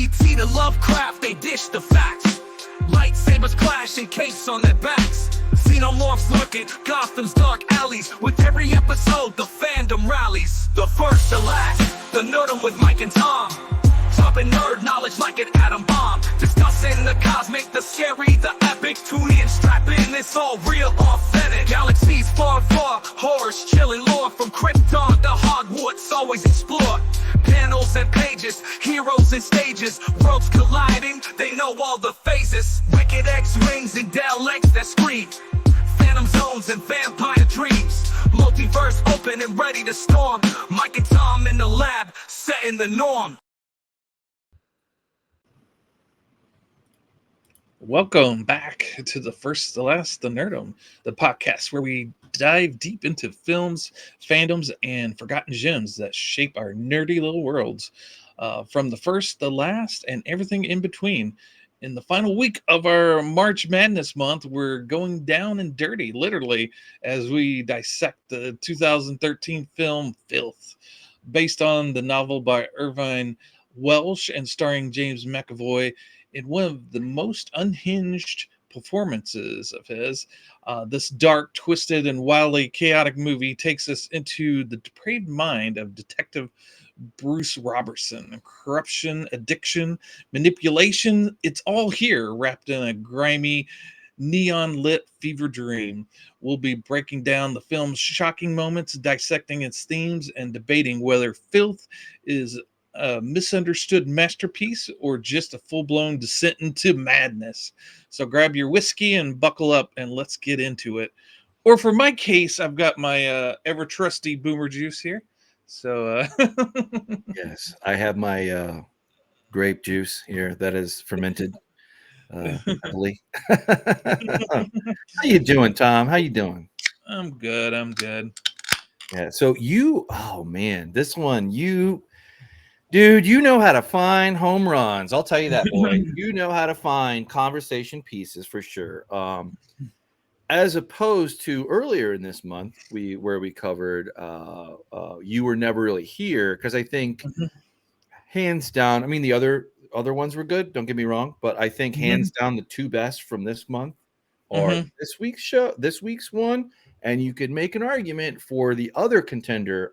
E.T. to Lovecraft, they dish the facts. Lightsabers clash and capes on their backs. Xenomorphs lurking, Gotham's dark alleys. With every episode, the fandom rallies. The first to last, the Nerdom with Mike and Tom. Dropping nerd knowledge like an atom bomb. Discussing the cosmic, the scary, the epic. Tune in, strap in, it's all real, authentic. Galaxies far, far, horrors, chilling lore. From Krypton to Hogwarts, always explored. Panels and pages, heroes and stages. Worlds colliding, they know all the phases. Wicked X-Wings and Daleks that scream. Phantom zones and vampire dreams. Multiverse open and ready to storm. Mike and Tom in the lab, setting the norm. Welcome back to the First, the Last, the Nerdom, the podcast where we dive deep into films, fandoms, and forgotten gems that shape our nerdy little worlds. From the first, the last, and everything in between. In the final week of our March Madness month, we're going down and dirty, literally, as we dissect the 2013 film Filth, based on the novel by Irvine, Welsh, and starring James McAvoy. In one of the most unhinged performances of his, this dark, twisted, and wildly chaotic movie takes us into the depraved mind of Detective Bruce Robertson. Corruption, addiction, manipulation, it's all here wrapped in a grimy, neon-lit fever dream. We'll be breaking down the film's shocking moments, dissecting its themes, and debating whether Filth is a misunderstood masterpiece or just a full-blown descent into madness. So grab your whiskey and buckle up and let's get into it. Or for my case, I've got my ever trusty boomer juice here. So yes, I have my grape juice here that is fermented heavily. How you doing, Tom? How you doing? I'm good. Yeah, so oh man, this one, dude, you know how to find home runs. I'll tell you that, boy. You know how to find conversation pieces for sure. As opposed to earlier in this month, where we covered You Were Never Really Here, because I think hands down, I mean the other ones were good, don't get me wrong, but I think hands down the two best from this month are this week's one, and you could make an argument for the other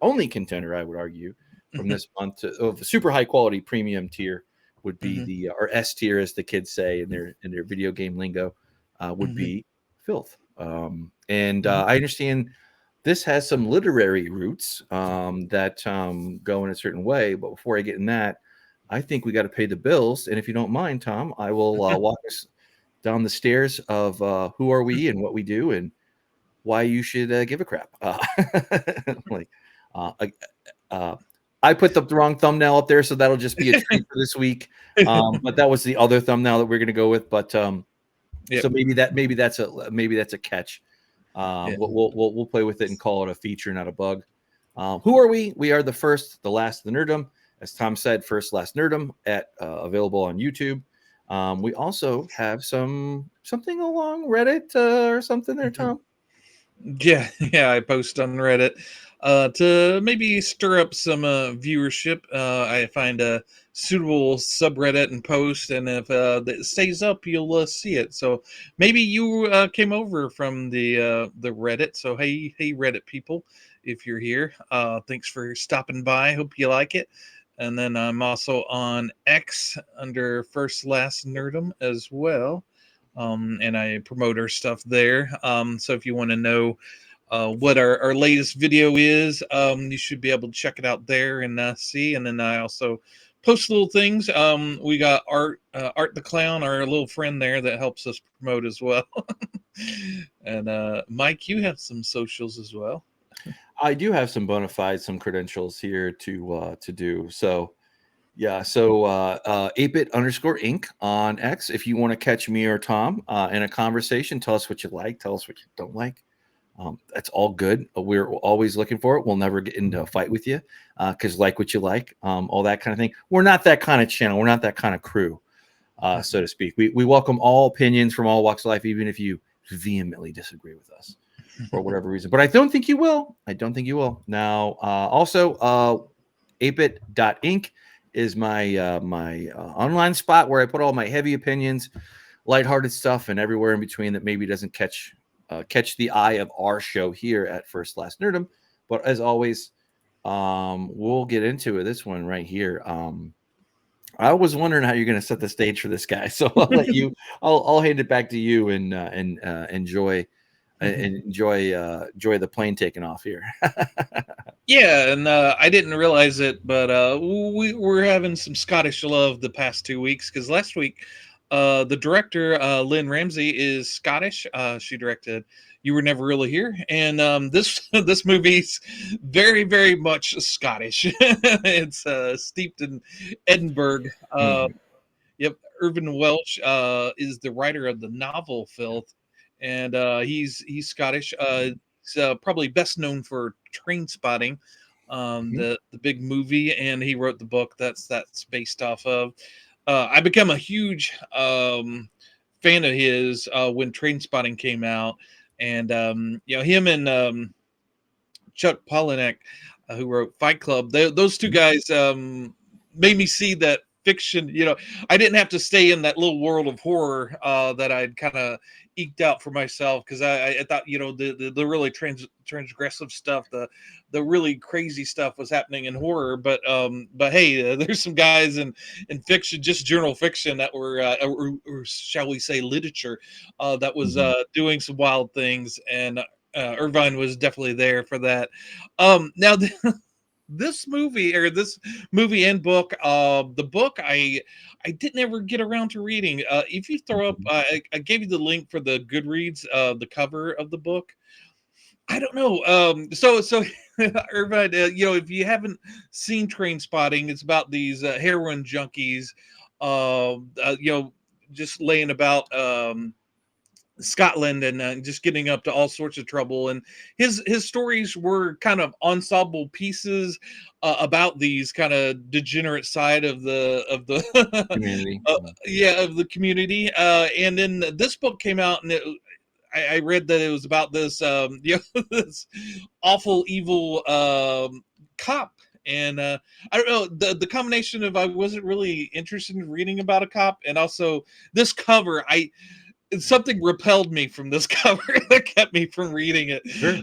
only contender, I would argue, from this month of the super high quality premium tier would be the or S tier, as the kids say in their video game lingo, would be Filth. I understand this has some literary roots that go in a certain way, but before I get in that, I think we got to pay the bills. And if you don't mind, Tom, I will walk us down the stairs of who are we and what we do and why you should give a crap. I put the wrong thumbnail up there, so that'll just be a treat for this week. But that was the other thumbnail that we're going to go with. But so maybe that's a catch. We'll play with it and call it a feature, not a bug. Who are we? We are the first, the last, the Nerdom. As Tom said, First Last Nerdom available on YouTube. We also have something along Reddit or something there, Tom. Yeah, I post on Reddit to maybe stir up some viewership. I find a suitable subreddit and post, and if it stays up, you'll see it. So maybe you came over from the Reddit. So hey, Reddit people, if you're here, thanks for stopping by. Hope you like it. And then I'm also on X under FirstLastNerdom as well. And I promote our stuff there. So if you want to know what our latest video is, you should be able to check it out there and see. And then I also post little things. We got Art the Clown, our little friend there that helps us promote as well. And Mike, you have some socials as well. I do have some bona fides, some credentials here to do. So yeah, so ApeIt.Ink on X. If you want to catch me or Tom in a conversation, tell us what you like, tell us what you don't like. That's all good. We're always looking for it. We'll never get into a fight with you because like what you like, all that kind of thing. We're not that kind of channel. We're not that kind of crew, so to speak. We welcome all opinions from all walks of life, even if you vehemently disagree with us for whatever reason. But I don't think you will. Now, also ApeIt.Ink is my online spot where I put all my heavy opinions, lighthearted stuff, and everywhere in between that maybe doesn't catch the eye of our show here at First Last Nerdom. But as always, we'll get into this one right here. I was wondering how you're going to set the stage for this guy, so I'll let you. I'll hand it back to you and enjoy the plane taking off here. Yeah, and I didn't realize it, but we're having some Scottish love the past 2 weeks because last week the director Lynn Ramsey is Scottish. She directed You Were Never Really Here, and this movie's very, very much Scottish. It's steeped in Edinburgh. Yep, Irvine Welsh is the writer of the novel Filth, and he's Scottish. He's probably best known for Train Spotting, the big movie, and he wrote the book that's based off of. I became a huge fan of his when Train Spotting came out, and him and Chuck Palahniuk, who wrote Fight Club. Those two guys made me see that fiction. I didn't have to stay in that little world of horror that I'd kind of eked out for myself because I thought the really transgressive stuff, the really crazy stuff was happening in horror. But hey, there's some guys in fiction, just journal fiction, that were or shall we say literature, that was doing some wild things, and Irvine was definitely there for that. Now this movie and book, the book I didn't ever get around to reading. If you throw up, I gave you the link for the Goodreads, the cover of the book. I don't know. So Irvine, if you haven't seen Train Spotting, it's about these heroin junkies, just laying about Scotland and just getting up to all sorts of trouble. And his stories were kind of ensemble pieces about these kind of degenerate side of the Community. of the community. And then this book came out, and I read that it was about this this awful evil cop. And I don't know, the combination of I wasn't really interested in reading about a cop, and also this cover, something repelled me from this cover that kept me from reading it. Sure.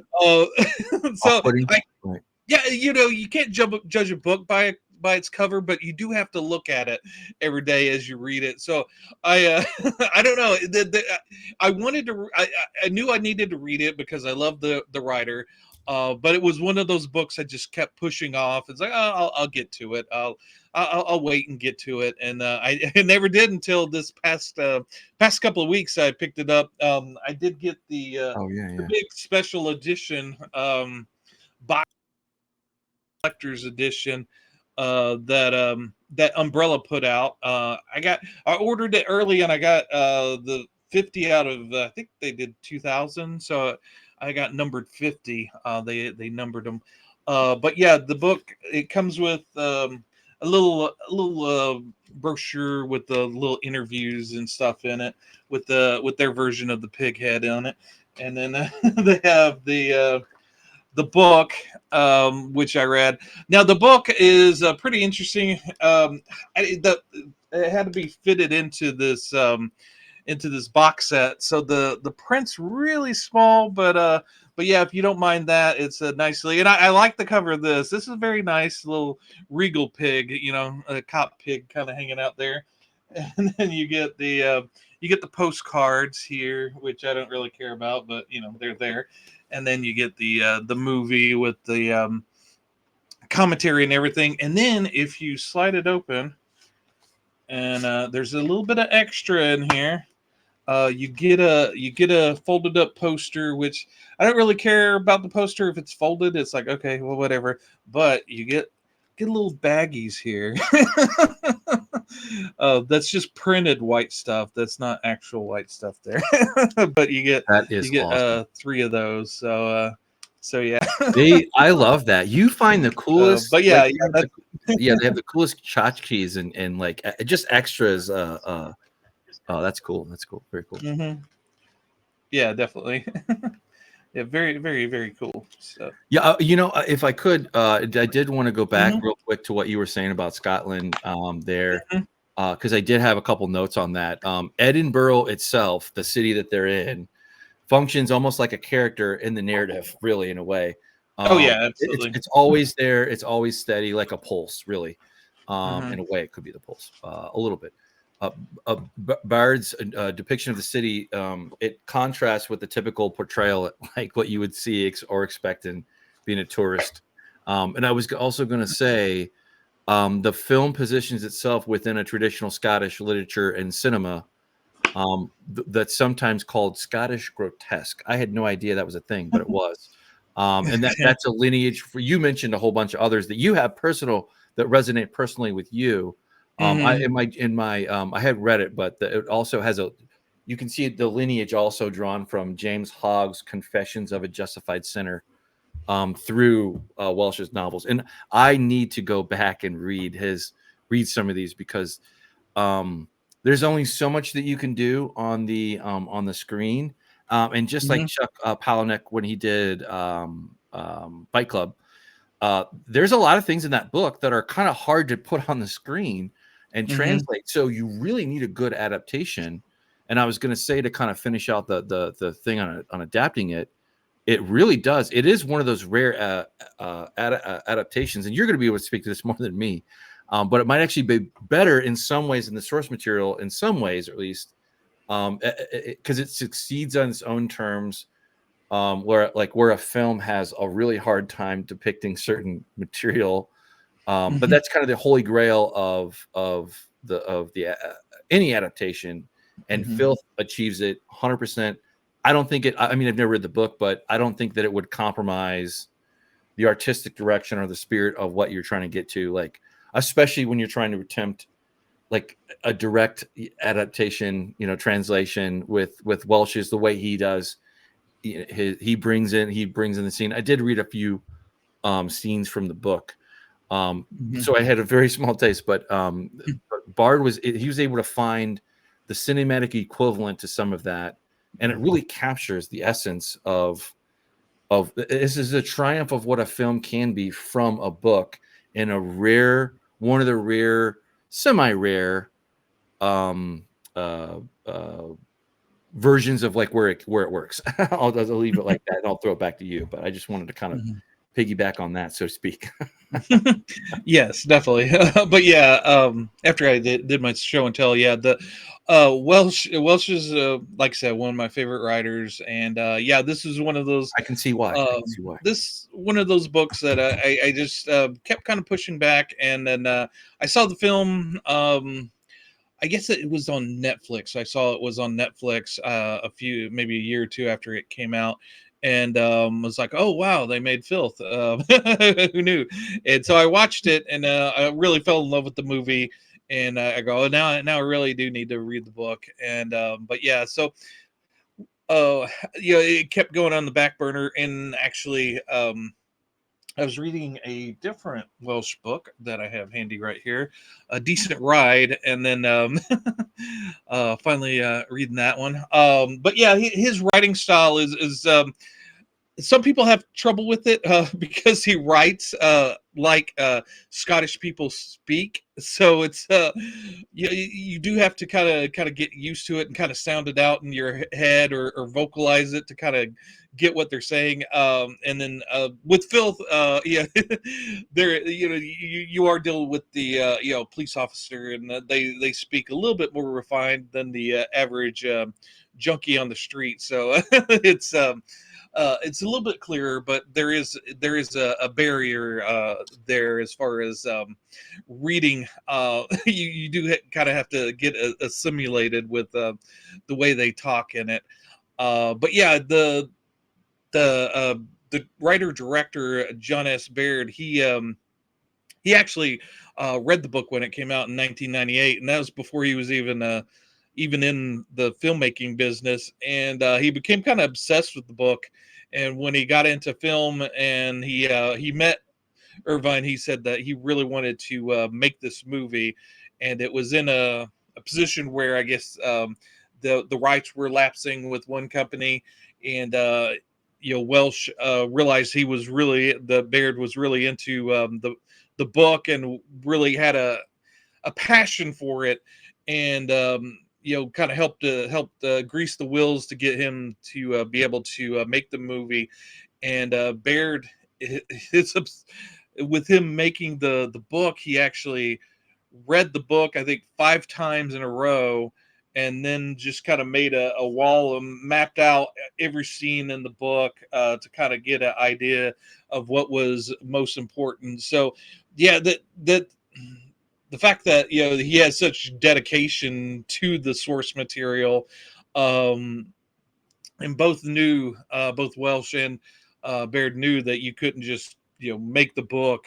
So Right. yeah, you can't judge a book by its cover, but you do have to look at it every day as you read it. So I I don't know. I wanted to. I knew I needed to read it because I love the writer. But it was one of those books I just kept pushing off. It's like, oh, I'll get to it. I'll wait and get to it, and I never did until this past couple of weeks. I picked it up. I did get the big special edition box collector's edition that Umbrella put out. I ordered it early, and I got the 50 out of I think they did 2,000. So I got numbered 50. They numbered them. But yeah, the book, it comes with a little brochure with the little interviews and stuff in it with their version of the pig head on it, and then they have the book, which I read. Now the book is pretty interesting. It had to be fitted into this box set, so the print's really small, but yeah, if you don't mind that, it's nicely. And I like the cover of this. This is a very nice little regal pig, a cop pig kind of hanging out there. And then you get the postcards here, which I don't really care about, but they're there. And then you get the movie with the commentary and everything. And then if you slide it open, and there's a little bit of extra in here. You get a folded up poster, which I don't really care about the poster if it's folded. It's like, okay, well, whatever. But you get little baggies here. That's just printed white stuff. That's not actual white stuff there. But you get awesome. 3 of those. So yeah. I love that. You find the coolest. But yeah, they have the coolest tchotchkes and like just extras. Oh, that's cool. That's cool. Very cool. Mm-hmm. Yeah, definitely. Yeah, very, very, very cool. So, Yeah, if I could, I did want to go back real quick to what you were saying about Scotland there, because I did have a couple notes on that. Edinburgh itself, the city that they're in, functions almost like a character in the narrative, really, in a way. oh yeah, absolutely. It's always there. It's always steady, like a pulse, really. In a way, it could be the pulse, a little bit. Baird's depiction of the city, it contrasts with the typical portrayal, like what you would see or expect in being a tourist. And I was also going to say, the film positions itself within a traditional Scottish literature and cinema that's sometimes called Scottish grotesque. I had no idea that was a thing, but it was. And that's a lineage for you. Mentioned a whole bunch of others that you have that resonate personally with you. I had read it, but it also has you can see the lineage also drawn from James Hogg's Confessions of a Justified Sinner through Welsh's novels. And I need to go back and read some of these because there's only so much that you can do on the screen. And just like Chuck Palahniuk when he did Fight Club, there's a lot of things in that book that are kind of hard to put on the screen and translate. So you really need a good adaptation. And I was going to say, to kind of finish out the thing on adapting it, it really does. It is one of those rare adaptations, and you're going to be able to speak to this more than me. But it might actually be better in some ways than the source material, in some ways at least, because it succeeds on its own terms. Where a film has a really hard time depicting certain material, but that's kind of the holy grail of any adaptation, and Filth achieves it 100%. I don't think I mean, I've never read the book, but I don't think that it would compromise the artistic direction or the spirit of what you're trying to get to, like, especially when you're trying to attempt like a direct adaptation, translation with Welsh's, the way he does. He brings in the scene. I did read a few scenes from the book, so I had a very small taste. But Bard was able to find the cinematic equivalent to some of that, and it really captures the essence of this is a triumph of what a film can be from a book, in one of the rare, semi-rare versions of like where it works. I'll leave it like that, and I'll throw it back to you. But I just wanted to kind of piggyback on that, so to speak. Yes, definitely. But yeah, after I did my show and tell, the Welsh is like I said, one of my favorite writers, and this is one of those. I can see why. This one of those books that I just kept kind of pushing back, and then I saw the film. I guess it was on Netflix. I saw it was on Netflix maybe a year or two after it came out, and was like, oh wow, they made Filth. Who knew? And so I watched it, and I really fell in love with the movie. And I go, oh, now I really do need to read the book. And but yeah, so it kept going on the back burner, and actually I was reading a different Welsh book that I have handy right here, A Decent Ride, and then finally reading that one. But yeah, his writing style is some people have trouble with it because he writes like Scottish people speak. So it's you do have to kind of get used to it and kind of sound it out in your head or vocalize it to kind of get what they're saying. And then with Filth, there you are dealing with the police officer, and they speak a little bit more refined than the average junkie on the street. So it's a little bit clearer, but there is a barrier there as far as reading. You do kind of have to get assimilated with the way they talk in it. But yeah, the writer director Jon S. Baird, he actually read the book when it came out in 1998, and that was before he was even in the filmmaking business. And he became kind of obsessed with the book. And when he got into film and he met Irvine, he said that he really wanted to make this movie, and it was in a position where I guess the rights were lapsing with one company, and Welsh realized Baird was really into the book and really had a passion for it, and kind of helped grease the wheels to get him to be able to make the movie. And Baird, it's with him making the book. He actually read the book, I think, 5 times in a row, and then just kind of made a wall and mapped out every scene in the book to kind of get an idea of what was most important. So, yeah, that the fact that he has such dedication to the source material, um, and both Welsh and Baird knew that you couldn't just make the book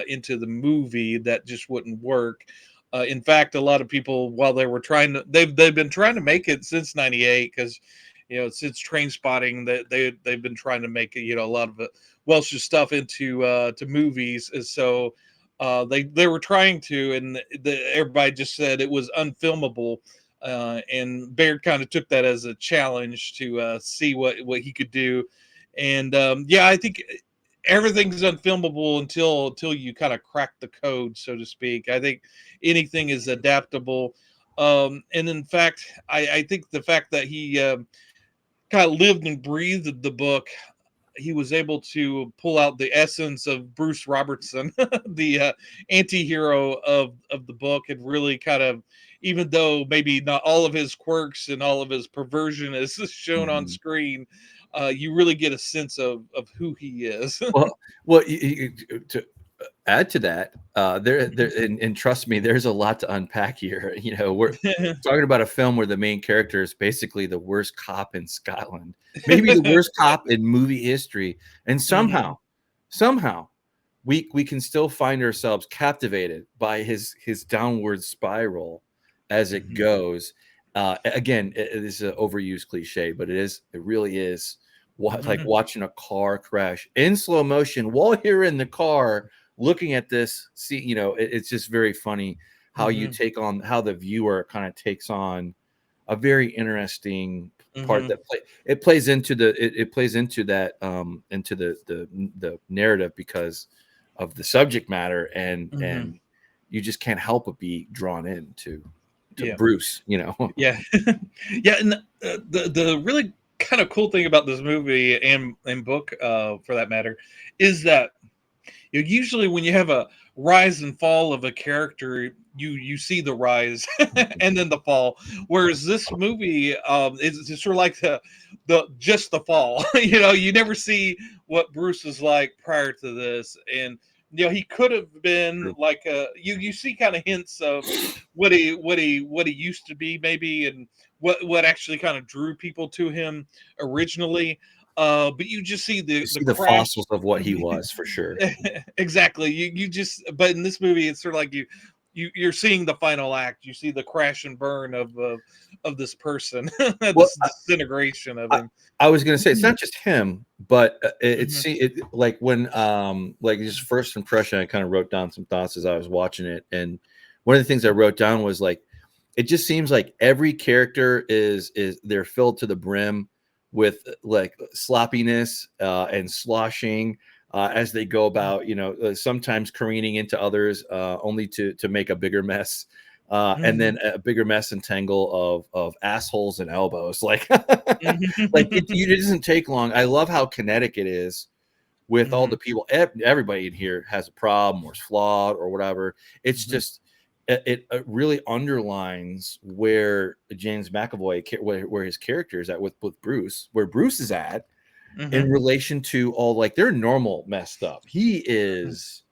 into the movie. That just wouldn't work. In fact, a lot of people, while they were they've been trying to make it since '98, because since Train Spotting, that they've been trying to make a lot of Welsh's stuff into to movies. And so they were trying to, and everybody just said it was unfilmable. And Baird kind of took that as a challenge to see what he could do. And yeah, I think everything's unfilmable until you kind of crack the code, so to speak. I think anything is adaptable. And in fact, I think the fact that he kind of lived and breathed the book, he was able to pull out the essence of Bruce Robertson, the anti-hero of the book, and really kind of, even though maybe not all of his quirks and all of his perversion is shown on screen, you really get a sense of who he is. well, to add to that, and trust me, there's a lot to unpack here. We're talking about a film where the main character is basically the worst cop in Scotland, maybe the worst cop in movie history, and somehow we can still find ourselves captivated by his downward spiral as it goes. Again, it is an overused cliche, but it really is like watching a car crash in slow motion while you're in the car looking at this. It's just very funny how you take on, how the viewer kind of takes on a very interesting part that plays into that into the narrative because of the subject matter, and you just can't help but be drawn into Bruce. Yeah. Yeah, and the really kind of cool thing about this movie and book, for that matter, is that usually when you have a rise and fall of a character, you see the rise and then the fall. Whereas this movie is sort of like the just the fall. You never see what Bruce is like prior to this, and he could have been like you see kind of hints of what he used to be, maybe, and what actually kind of drew people to him originally. But you just see the fossils of what he was, for sure. Exactly. You just, but in this movie, it's sort of like you're seeing the final act. You see the crash and burn of this person, this disintegration of him. I was going to say, it's not just him, but it's like when like his first impression, I kind of wrote down some thoughts as I was watching it, and one of the things I wrote down was like, it just seems like every character is they're filled to the brim with like sloppiness and sloshing as they go about, sometimes careening into others only to make a bigger mess, and then a bigger mess and tangle of assholes and elbows. Like, like it doesn't take long. I love how kinetic it is with all the people. Everybody in here has a problem or is flawed or whatever. It's just, it really underlines where James McAvoy, where his character is at with Bruce, where Bruce is at in relation to all, like, their normal messed up. He is.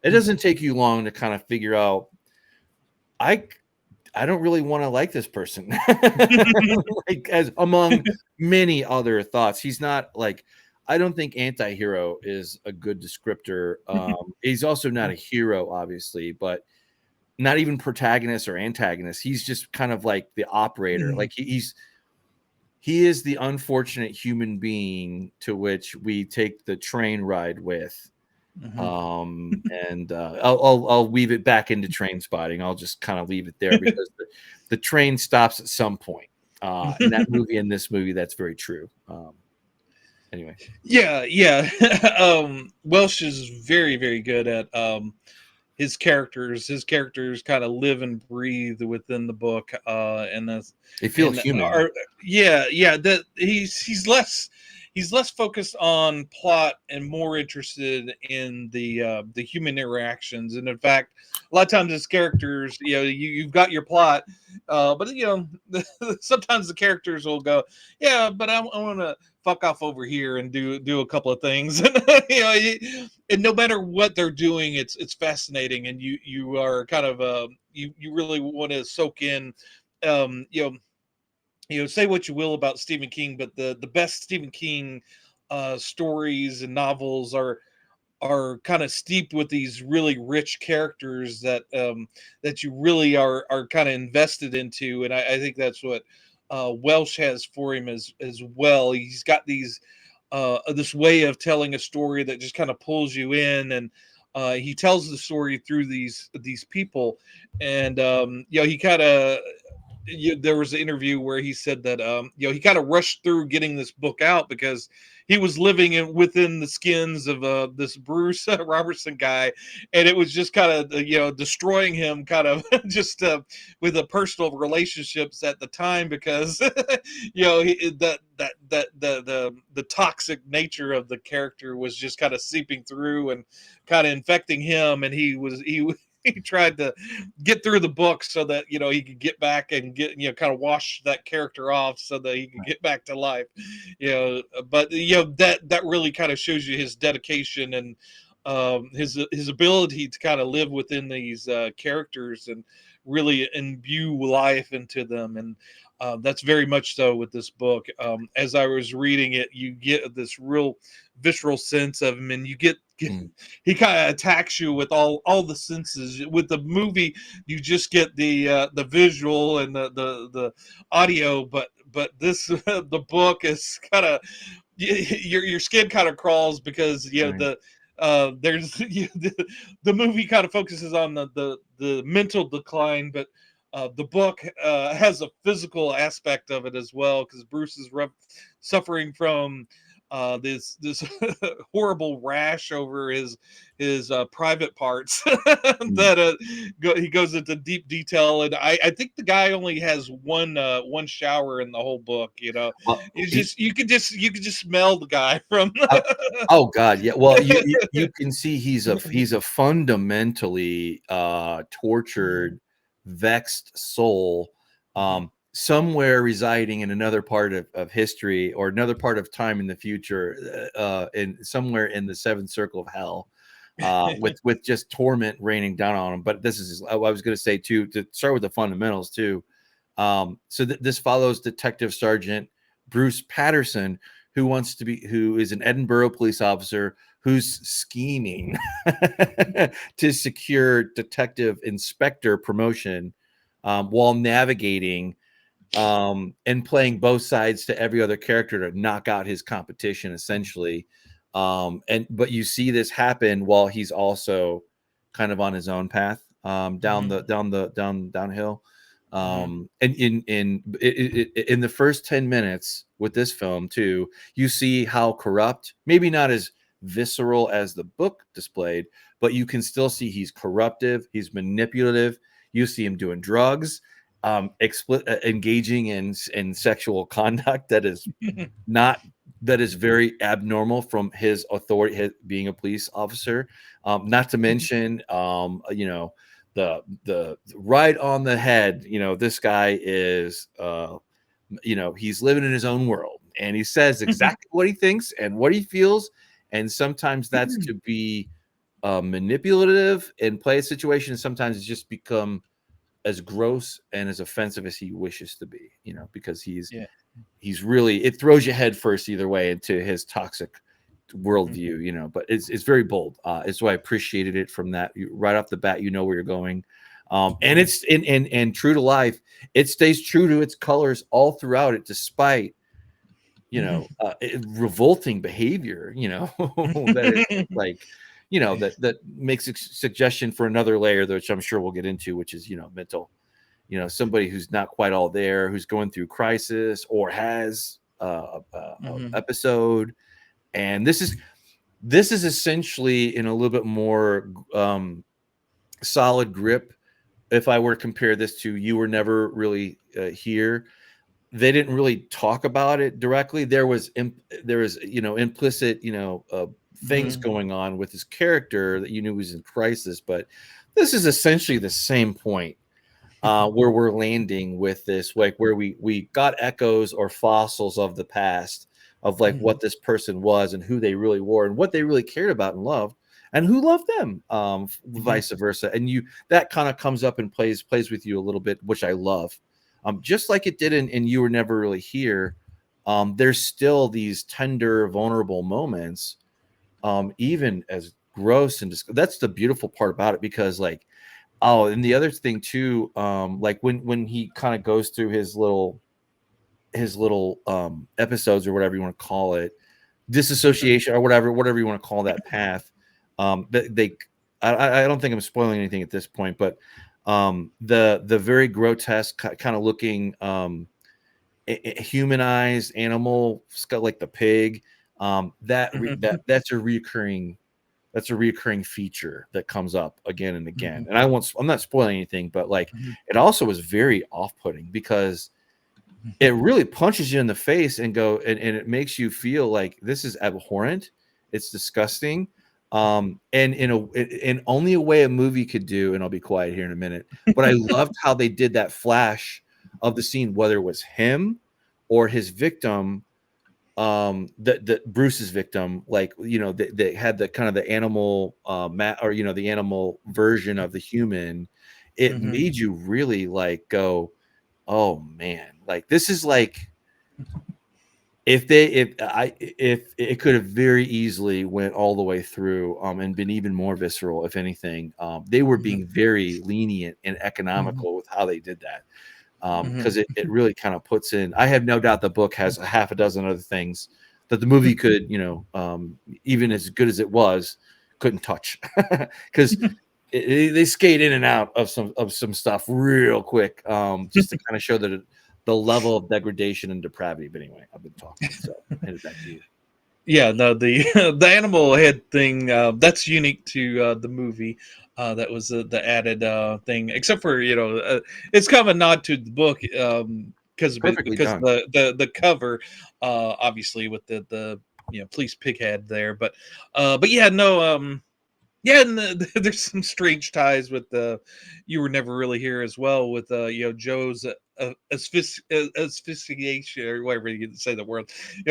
It doesn't take you long to kind of figure out, I don't really want to like this person. Like, as among many other thoughts, he's not like, I don't think anti-hero is a good descriptor. He's also not a hero, obviously, but not even protagonist or antagonist. He's just kind of like the operator. Like he is the unfortunate human being to which we take the train ride with. And I'll weave it back into Train Spotting. I'll just kind of leave it there because the train stops at some point. In that movie and this movie, that's very true. Anyway. Yeah. Welsh is very, very good at his characters. His characters kind of live and breathe within the book, and that's They feel human. yeah. That he's less focused on plot and more interested in the human interactions. And in fact, a lot of times his characters, you've got your plot, but sometimes the characters will go, yeah, but I want to fuck off over here and do a couple of things. And no matter what they're doing, it's fascinating, and you are kind of you really want to soak in. um you know Say what you will about Stephen King, but the best Stephen King stories and novels are kind of steeped with these really rich characters that you really are kind of invested into. And I think that's what Welsh has for him as well. He's got these this way of telling a story that just kind of pulls you in, and he tells the story through these people. And he kind of there was an interview where he said that he kind of rushed through getting this book out because he was living within the skins of this Bruce Robertson guy, and it was just kind of destroying him, kind of just with the personal relationships at the time, because the toxic nature of the character was just kind of seeping through and kind of infecting him, and he tried to get through the book so that he could get back and get kind of wash that character off so that he could get back to life. But that really kind of shows you his dedication and his ability to kind of live within these characters and really imbue life into them. And that's very much so with this book. As I was reading it, you get this real visceral sense of him, and you get he kind of attacks you with all the senses. With the movie, you just get the visual and the audio, but this the book is kind of your skin kind of crawls, because there's the movie kind of focuses on the mental decline, but the book has a physical aspect of it as well, because Bruce is suffering from this horrible rash over his private parts that he goes into deep detail. And I think the guy only has one shower in the whole book. Well, You could just smell the guy from. Oh God, yeah. Well, you can see he's a fundamentally tortured, vexed soul, somewhere residing in another part of history or another part of time in the future, in somewhere in the seventh circle of hell, with just torment raining down on him. But this is, I was going to say too, to start with the fundamentals too. So this follows Detective Sergeant Bruce Patterson, who is an Edinburgh police officer who's scheming to secure detective inspector promotion, while navigating and playing both sides to every other character to knock out his competition, essentially. But you see this happen while he's also kind of on his own path, downhill. And in the first 10 minutes with this film too, you see how corrupt, maybe not as visceral as the book displayed, but you can still see he's corruptive, he's manipulative. You see him doing drugs, engaging in sexual conduct that is very abnormal from his authority, being a police officer. Not to mention, the right on the head, this guy is, he's living in his own world, and he says exactly what he thinks and what he feels. And sometimes that's to be manipulative and play a situation. Sometimes it's just become as gross and as offensive as he wishes to be, because he's really, it throws you head first either way into his toxic worldview, but it's very bold. It's why I appreciated it from that. Right off the bat, where you're going. And it's and true to life, it stays true to its colors all throughout it, despite revolting behavior, that is like, that makes a suggestion for another layer, which I'm sure we'll get into, which is mental, somebody who's not quite all there, who's going through crisis or has episode, And this is essentially in a little bit more solid grip. If I were to compare this to You Were Never Really Here, they didn't really talk about it directly. There was implicit things going on with his character that you knew was in crisis, but this is essentially the same point where we're landing with this, like where we got echoes or fossils of the past of like what this person was and who they really were and what they really cared about and loved and who loved them, vice versa. And that kind of comes up and plays with you a little bit, which I love. Just like it did in You Were Never Really Here, there's still these tender, vulnerable moments, even as gross and that's the beautiful part about it, because like, oh, and the other thing too, like when he kind of goes through his little episodes or whatever you want to call it, disassociation or whatever you want to call that path. I don't think I'm spoiling anything at this point, but the very grotesque kind of looking humanized animal, like the pig, that's a recurring feature that comes up again and again. And I'm not spoiling anything, but like it also was very off-putting because it really punches you in the face and it makes you feel like this is abhorrent, it's disgusting. And in only a way a movie could do, and I'll be quiet here in a minute, but I loved how they did that flash of the scene, whether it was him or his victim, the Bruce's victim, like, they had the kind of the animal the animal version of the human. It made you really like go, oh man, like this is like if it could have very easily went all the way through and been even more visceral. If anything, they were being very lenient and economical with how they did that, because it really kind of puts in. I have no doubt the book has a half a dozen other things that the movie could, even as good as it was, couldn't touch, because they skate in and out of some stuff real quick, just to kind of show that the level of degradation and depravity. But anyway, I've been talking, so hand it back to you. Yeah, no, the the animal head thing, that's unique to the movie. That was the added thing, except for it's kind of a nod to the book, because the cover, obviously with the police pig head there, but yeah, no, yeah, and there's some strange ties with You Were Never Really Here as well, with Joe's asphyxiation, or whatever you say the word,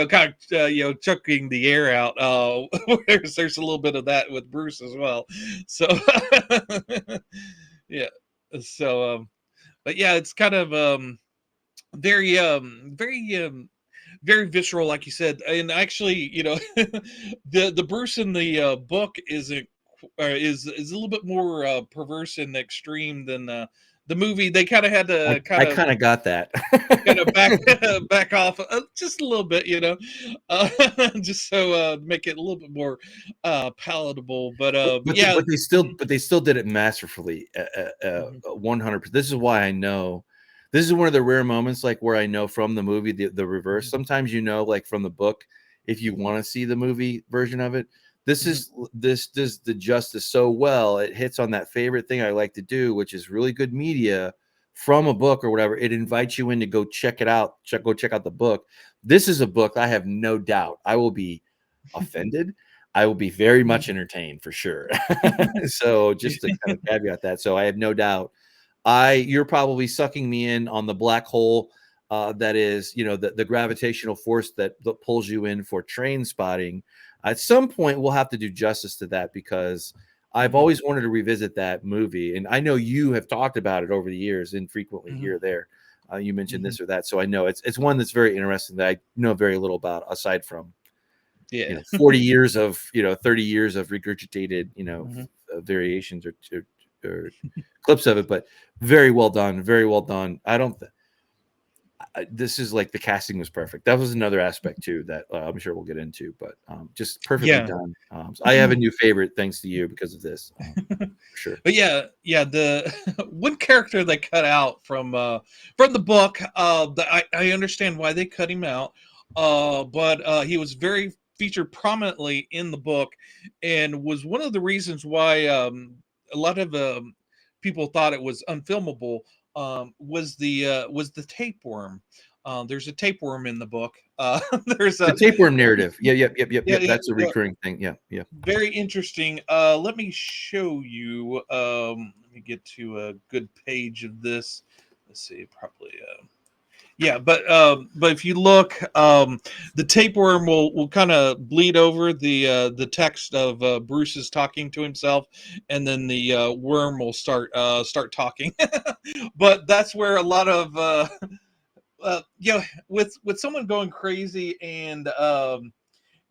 kind of chucking the air out. There's a little bit of that with Bruce as well. So yeah, so but yeah, it's kind of very very visceral, like you said. And actually, the Bruce in the book isn't is a little bit more perverse and extreme than the movie. They kind of had to I kind of got that. kind of back off just a little bit, just so make it a little bit more palatable. But yeah, but they still did it masterfully, 100%. This is why I know. This is one of the rare moments, like where I know from the movie the reverse. Sometimes like from the book, if you want to see the movie version of it, this does the justice so well. It hits on that favorite thing I like to do, which is really good media from a book or whatever. It invites you in to go check it out. Go check out the book. This is a book I have no doubt I will be offended. I will be very much entertained for sure. So just to kind of caveat that. So I have no doubt. You're probably sucking me in on the black hole that is, the gravitational force that pulls you in for train spotting. At some point, we'll have to do justice to that, because I've always wanted to revisit that movie. And I know you have talked about it over the years, infrequently here or there. You mentioned this or that. So I know it's one that's very interesting that I know very little about, aside from 40 years of, 30 years of regurgitated, variations or clips of it, but very well done. Very well done. This is like the casting was perfect. That was another aspect too that I'm sure we'll get into, but just perfectly done. So I have a new favorite thanks to you because of this, for sure. But yeah, the one character they cut out from the book, I understand why they cut him out, but he was very featured prominently in the book, and was one of the reasons why a lot of people thought it was unfilmable. Was the tapeworm. There's a tapeworm in the book. There's The a tapeworm narrative. Yeah, yeah, yeah, That's a recurring thing. Yeah, yeah. very interesting. Let me show you. Let me get to a good page of this. Let's see, probably. Yeah, but if you look, the tapeworm will kind of bleed over the text of Bruce is talking to himself, and then the worm will start talking. But that's where a lot of with someone going crazy and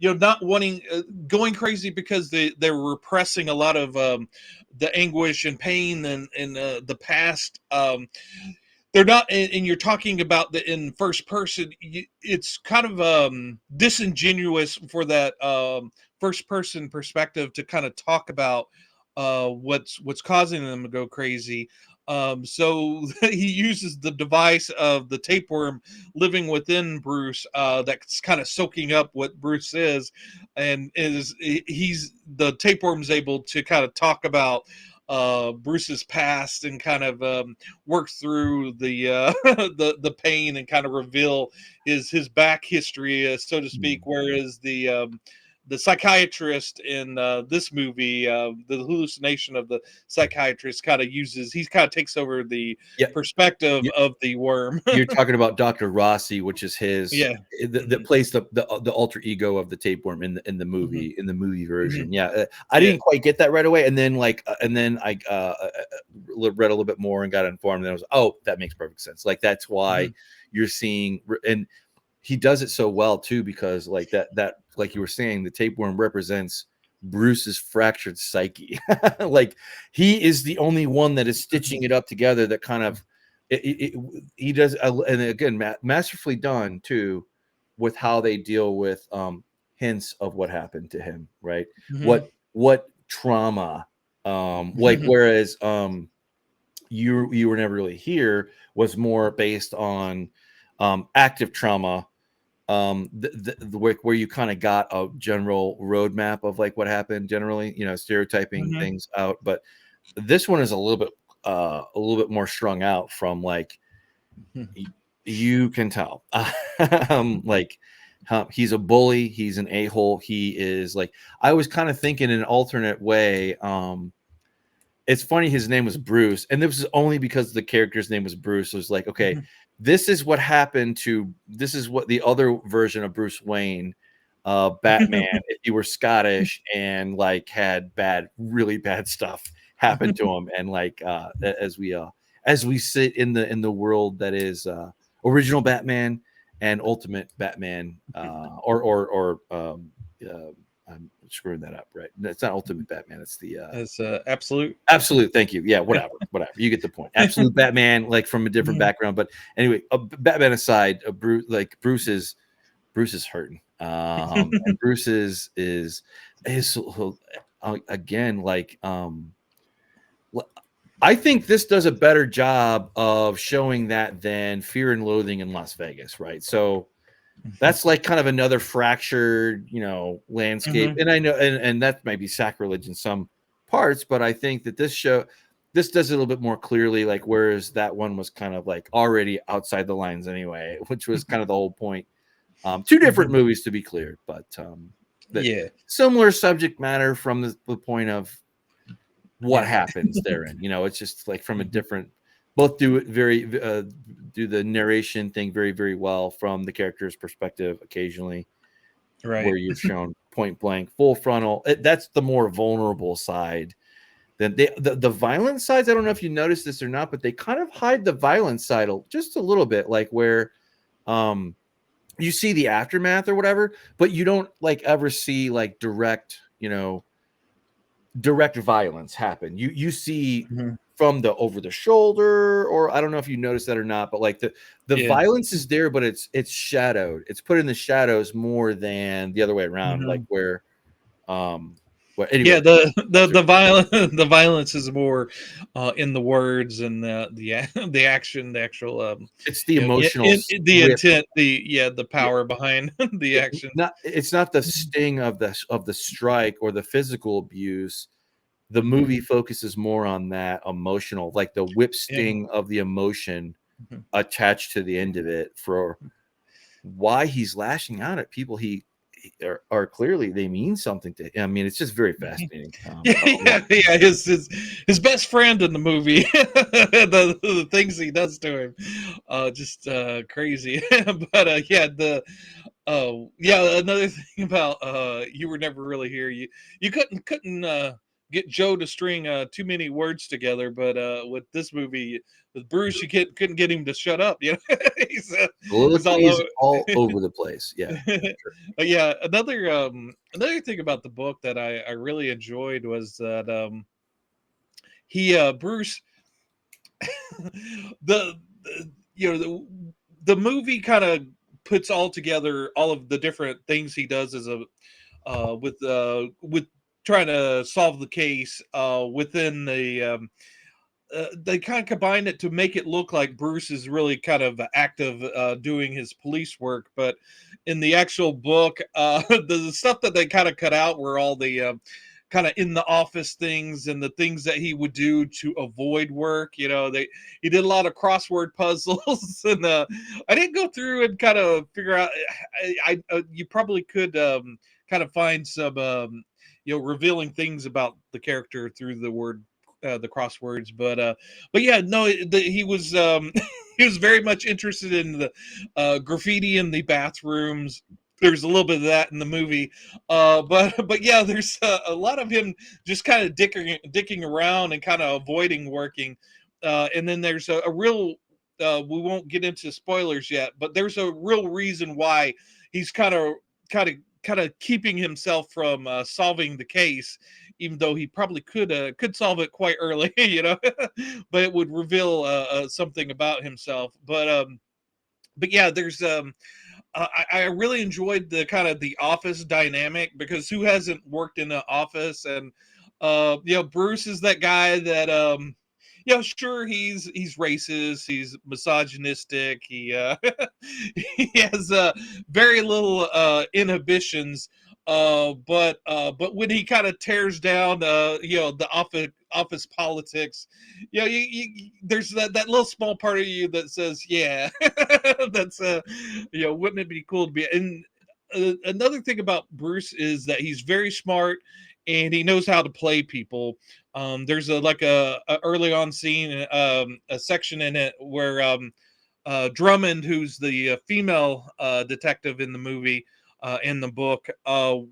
not wanting going crazy because they're repressing a lot of the anguish and pain and the past. They're not, and you're talking about the in first person. It's kind of disingenuous for that first person perspective to kind of talk about what's causing them to go crazy. So he uses the device of the tapeworm living within Bruce, that's kind of soaking up what Bruce is, and he's the tapeworm's able to kind of talk about Bruce's past and kind of work through the the pain and kind of reveal his back history, so to speak. Whereas the psychiatrist in this movie, the hallucination of the psychiatrist kind of takes over the Yeah. perspective of the worm. You're talking about Dr. Rossi, which is his that plays the alter ego of the tapeworm in the movie version. Yeah, I didn't quite get that right away, and then I read a little bit more and got informed, and I was that makes perfect sense. Like that's why you're seeing, and he does it so well too, because like that like you were saying, the tapeworm represents Bruce's fractured psyche. Like he is the only one that is stitching it up together. That kind of he does, and again, masterfully done too, with how they deal with hints of what happened to him, right? What trauma, like whereas you were never really here was more based on active trauma, where you kind of got a general roadmap of like what happened generally, stereotyping things out. But this one is a little bit more strung out from like you can tell like he's a bully, he's an a-hole, he is like, I was kind of thinking in an alternate way. It's funny his name was Bruce, and this is only because the character's name was Bruce. It was like, okay, this is what the other version of Bruce Wayne, Batman, if he were Scottish and like had really bad stuff happen to him, and like as we sit in the world that is original Batman and Ultimate Batman, I'm screwing that up, right? It's not Ultimate Batman. It's the it's Absolute. Absolute. Thank you. Yeah, whatever. You get the point. Absolute Batman, like from a different background. But anyway, Batman aside, Bruce is hurting. And Bruce is again like I think this does a better job of showing that than Fear and Loathing in Las Vegas, right? So that's like kind of another fractured, landscape. And I know, and that might be sacrilege in some parts, but I think that this does it a little bit more clearly, like, whereas that one was kind of like already outside the lines anyway, which was kind of the whole point. Two different movies, to be clear, but similar subject matter from the point of what happens therein. It's just like from a different, both do it do the narration thing very, very well from the character's perspective occasionally, right? Where you're shown point blank, full frontal. That's the more vulnerable side. Then the violent sides, I don't know if you noticed this or not, but they kind of hide the violent side just a little bit, like where you see the aftermath or whatever, but you don't like ever see like direct violence happen. You see from the over the shoulder, or I don't know if you noticed that or not, but like the violence is there, but it's shadowed. It's put in the shadows more than the other way around, like where Well, anyway, Yeah, the violence the violence is more in the words and the action, the actual it's the you know emotional the whip. intent, the power behind the action. It's not the sting of the strike or the physical abuse. The movie focuses more on that emotional, like the whip Yeah. sting of the emotion Mhm. attached to the end of it for why he's lashing out at people are clearly they mean something to him. I mean, it's just very fascinating. Yeah. His best friend in the movie, the things he does to him, just crazy. But yeah, another thing about you were never really here. You couldn't get Joe to string too many words together, but with this movie with Bruce, you couldn't get him to shut up. You know, he's all Soliloquy is over. all over the place. Yeah. But yeah, another thing about the book that I really enjoyed was that he Bruce the you know the movie kind of puts all together all of the different things he does as a with trying to solve the case within they kind of combine it to make it look like Bruce is really kind of active doing his police work, but in the actual book, the stuff that they kind of cut out were all the kind of in the office things and the things that he would do to avoid work. You know, he did a lot of crossword puzzles, and I didn't go through and kind of figure out. You probably could kind of find some revealing things about the character through the crosswords, but yeah, no, he was he was very much interested in the graffiti in the bathrooms. There's a little bit of that in the movie, but yeah, there's a lot of him just kind of dicking around and kind of avoiding working, and then there's a real we won't get into spoilers yet, but there's a real reason why he's kind of keeping himself from solving the case, even though he probably could solve it quite early, but it would reveal something about himself. But yeah, there's I really enjoyed the kind of the office dynamic, because who hasn't worked in an office? And Bruce is that guy that sure, he's racist, he's misogynistic, he has very little inhibitions, but when he kind of tears down the office politics, there's that little small part of you that says, yeah, that's wouldn't it be cool to be? And another thing about Bruce is that he's very smart and he knows how to play people. There's a early on scene, a section in it where Drummond, who's the female detective in the movie, in the book,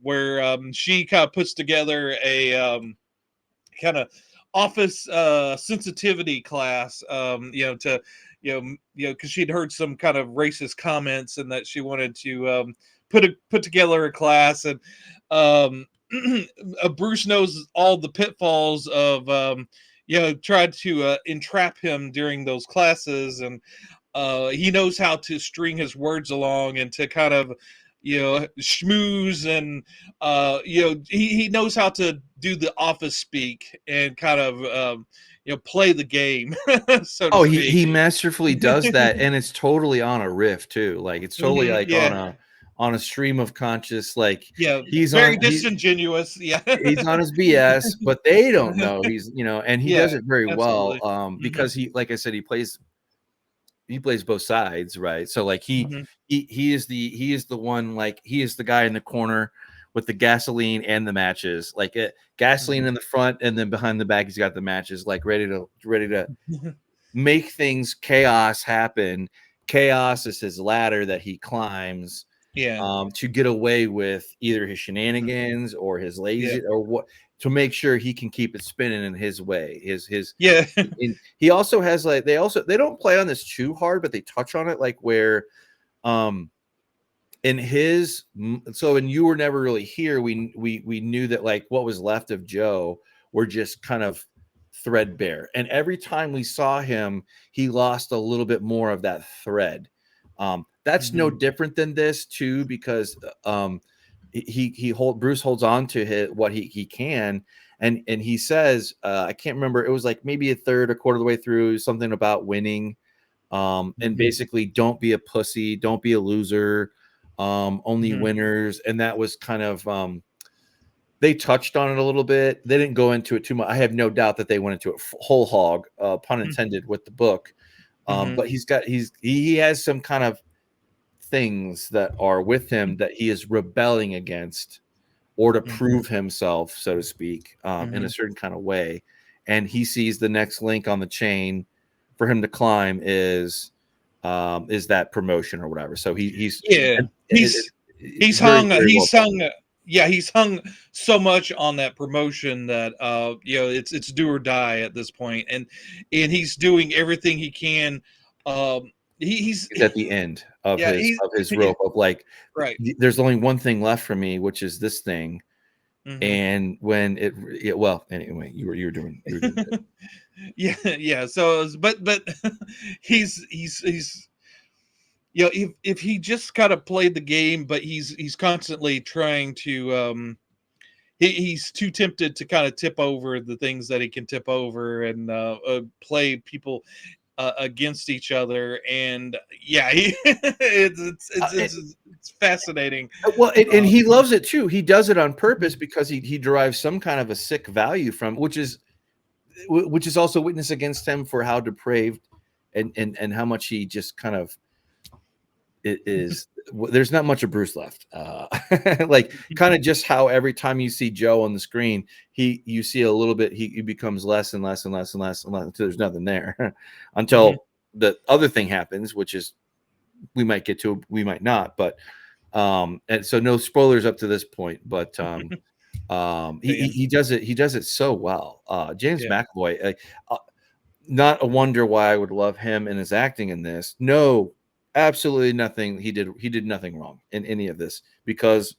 where she kind of puts together a kind of office sensitivity class, to because she'd heard some kind of racist comments, and that she wanted to put together a class. And um Bruce knows all the pitfalls of tried to entrap him during those classes, and he knows how to string his words along and to kind of schmooze, and he knows how to do the office speak and kind of play the game, so to Oh, he speak. he masterfully does that, and it's totally on a riff too. Like it's totally like Yeah, on a stream of conscious. Like yeah, he's very on disingenuous. Yeah. he's on his BS, but they don't know he's and he Yeah, does it very well. absolutely. Hmm. Because he, like I said, he plays both sides, right? So like Hmm. he is the one, like he is the guy in the corner with the gasoline and the matches, like gasoline Hmm. in the front, and then behind the back he's got the matches, like ready to make things chaos happen. Chaos is his ladder that he climbs Yeah. to get away with either his Hmm. shenanigans or his Yeah. lazy or what, to make sure he can keep it spinning in his way. Yeah. And he also has like they don't play on this too hard, but they touch on it, like where um in his so and you were never really here, we knew that like what was left of Joe were just kind of threadbare, and every time we saw him he lost a little bit more of that thread. That's no Hmm. different than this too, because Bruce holds on to what he can, and he says, I can't remember, it was like maybe a quarter of the way through, something about winning, and basically don't be a pussy, don't be a loser, only winners. And that was kind of they touched on it a little bit. They didn't go into it too much. I have no doubt that they went into it whole hog, pun intended, with the book. But he has some kind of things that are with him that he is rebelling against, or to prove himself, so to speak, in a certain kind of way. And he sees the next link on the chain for him to climb is that promotion or whatever. So he's hung so much on that promotion that it's do or die at this point, and he's doing everything he can. He's at the end of his rope of like, right, there's only one thing left for me, which is this thing. And when well, anyway, you were doing it. yeah. So, but he's if he just kind of played the game, but he's constantly trying to he's too tempted to kind of tip over the things that he can tip over, and play people against each other. And it's fascinating. Well, and he loves it too. He does it on purpose because he derives some kind of a sick value from, which is also witness against him for how depraved and how much he just kind of is. There's not much of Bruce left. Like kind of just how every time you see Joe on the screen, you see a little bit, he becomes less and less and less and less and less until there's nothing there until the other thing happens, which is we might get to, we might not, but and so no spoilers up to this point, but he does it so well. James McAvoy, not a wonder why I would love him and his acting in this. No, absolutely nothing. He did nothing wrong in any of this, because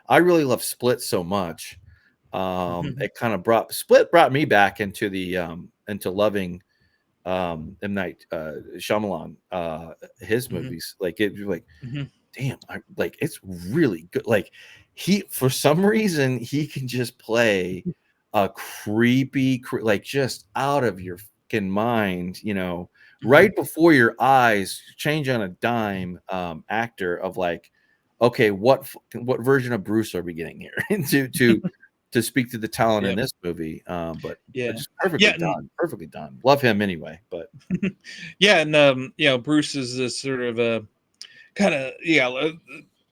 I really love Split so much. It kind of Split brought me back into the into loving M. Night Shyamalan, his movies. Like it, like damn, it's really good. Like for some reason he can just play a creepy, like just out of your fucking mind, right before your eyes, change on a dime, actor of like, okay, what version of Bruce are we getting here to speak to the talent in this movie? But just perfectly done. Love him anyway, but and Bruce is this sort of a kind of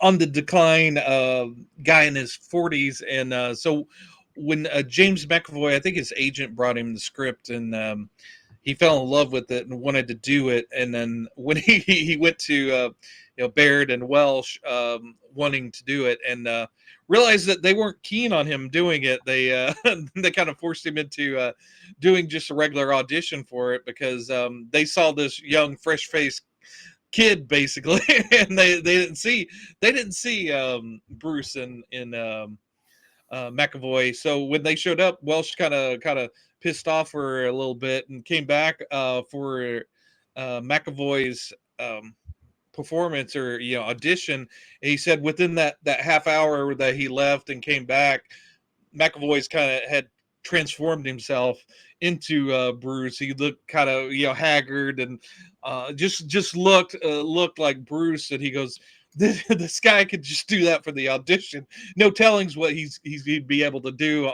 on the decline guy in his 40s, and so when James McAvoy, I think his agent, brought him the script, and he fell in love with it and wanted to do it. And then when he went to Baird and Welsh, wanting to do it, and realized that they weren't keen on him doing it, they they kind of forced him into doing just a regular audition for it, because they saw this young, fresh-faced kid basically, and they didn't see Bruce in McAvoy. So when they showed up, Welsh kind of pissed off for a little bit and came back for McAvoy's performance or audition. And he said within that half hour that he left and came back, McAvoy's kind of had transformed himself into Bruce. He looked kind of haggard and just looked like Bruce. And he goes, this guy could just do that for the audition. No tellings what he'd be able to do,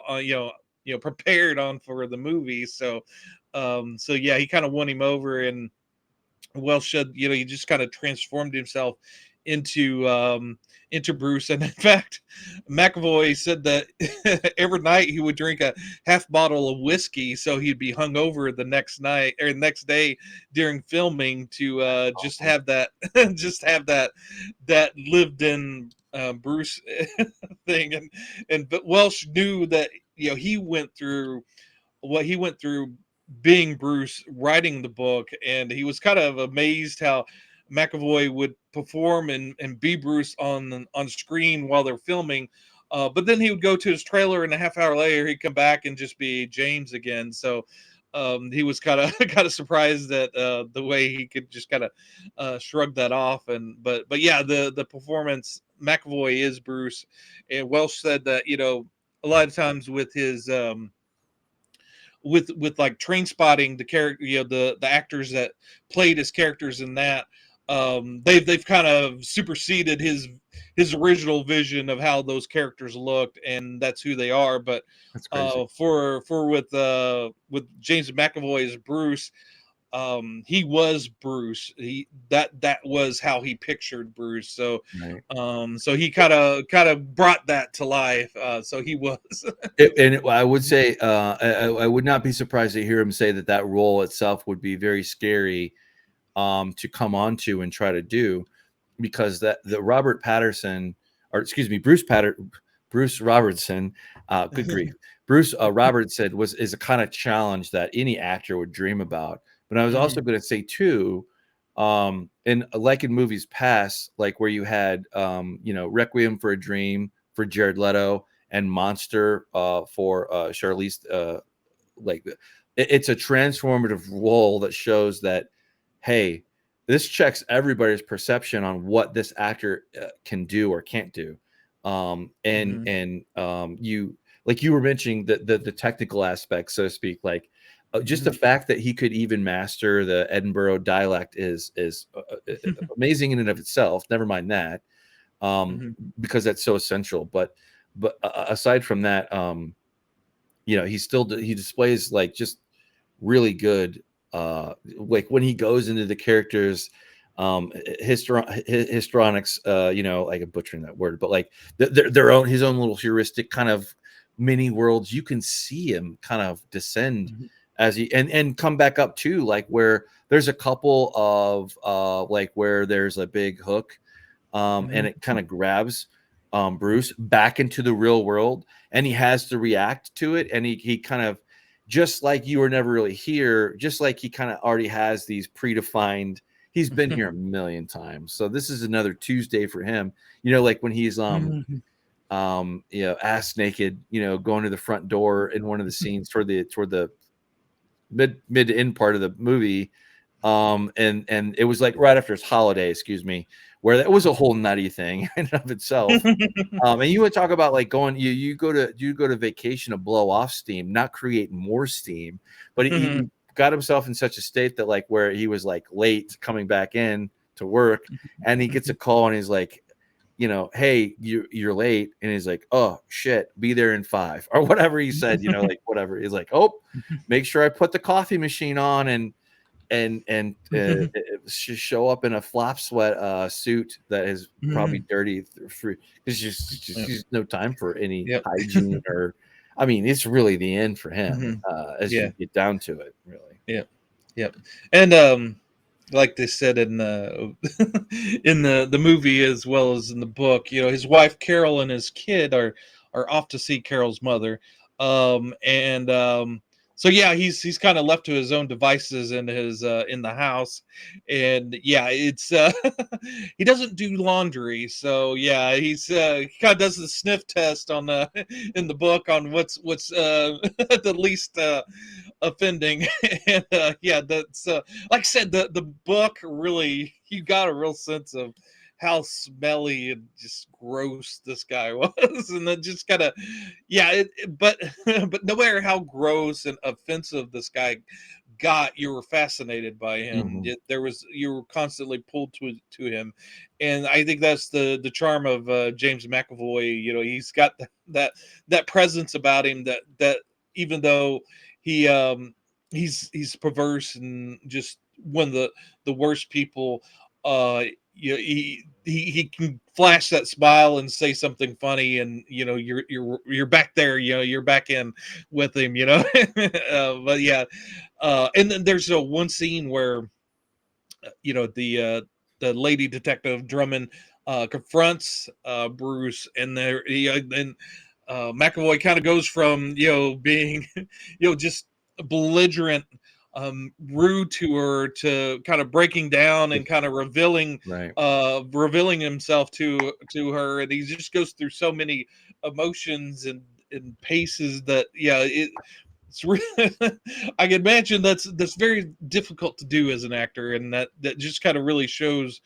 prepared on for the movie. So he kind of won him over, and Welsh said, he just kind of transformed himself into Bruce. And in fact, McAvoy said that every night he would drink a half bottle of whiskey, so he'd be hungover the next night or next day during filming to just have that lived in Bruce thing. But Welsh knew that he went through what he went through being Bruce, writing the book, and he was kind of amazed how McAvoy would perform and be Bruce on screen while they're filming, but then he would go to his trailer, and a half hour later he'd come back and just be James again. So he was kind of kind of surprised at the way he could just kind of shrug that off. And but yeah, the performance, McAvoy is Bruce, and Welsh said that, you know, a lot of times with his with like Train Spotting, the character, you know, the actors that played his characters in that, they've kind of superseded his original vision of how those characters looked, and that's who they are. But That's crazy. for with James McAvoy as Bruce, he was Bruce. That was how he pictured Bruce. So Right. so he kind of brought that to life. So he was. I would say I would not be surprised to hear him say that that role itself would be very scary to come onto and try to do, because that the Robert Patterson, or excuse me, Bruce Robertson, good grief, Bruce Robertson is a kind of challenge that any actor would dream about. But I was also going to say too, in like in movies past, like where you had you know, Requiem for a Dream for Jared Leto and Monster for Charlize, like it's a transformative role that shows that, hey, this checks everybody's perception on what this actor can do or can't do. And you, like you were mentioning the technical aspects, so to speak, like just the fact that he could even master the Edinburgh dialect is amazing in and of itself. Never mind that, because that's so essential. But aside from that, you know, he displays like just really good, like when he goes into the characters, histrionics, you know, like I'm butchering that word, but like their own, his own little heuristic kind of mini worlds. You can see him kind of descend as he and come back up too, like where there's a couple of like where there's a big hook, and it kind of grabs Bruce back into the real world, and he has to react to it, and he kind of, just like You Were Never Really Here, just like he kind of already has these predefined, he's been here a million times, so this is another Tuesday for him, you know, like when he's you know, ass naked, you know, going to the front door in one of the scenes toward the mid to end part of the movie, and it was like right after his holiday, excuse me, where that was a whole nutty thing in and of itself. And you would talk about like going, you go to vacation to blow off steam, not create more steam. But he got himself in such a state that like where he was like late coming back in to work, and he gets a call and he's like, you know, hey, you're late, and he's like, oh shit, be there in 5 or whatever he said, you know, like whatever. He's like, oh, make sure I put the coffee machine on and show up in a flop sweat suit that is probably dirty through. There's just no time for any hygiene, or I mean, it's really the end for him as you get down to it, really. And like they said in the in the movie as well as in the book, you know, his wife Carol and his kid are off to see Carol's mother, so yeah, he's kind of left to his own devices in his in the house, and yeah, it's he doesn't do laundry, so yeah, he kind of does the sniff test on the in the book on what's the least offending, and yeah, that's like I said, the book really, you got a real sense of how smelly and just gross this guy was, and then just kind of, yeah, but but no matter how gross and offensive this guy got, you were fascinated by him. You were constantly pulled to him, and I think that's the charm of James McAvoy. You know, he's got that presence about him that even though he's perverse and just one of the worst people, you know, he can flash that smile and say something funny, and you know, you're back there, you know, you're back in with him, you know. But yeah, and then there's one scene where you know, the lady detective Drummond confronts Bruce, and then McAvoy kind of goes from, you know, being you know, just belligerent, rude to her, to kind of breaking down and kind of revealing himself to her, and he just goes through so many emotions and paces that, yeah, It's I can imagine that's very difficult to do as an actor, and that just kind of really shows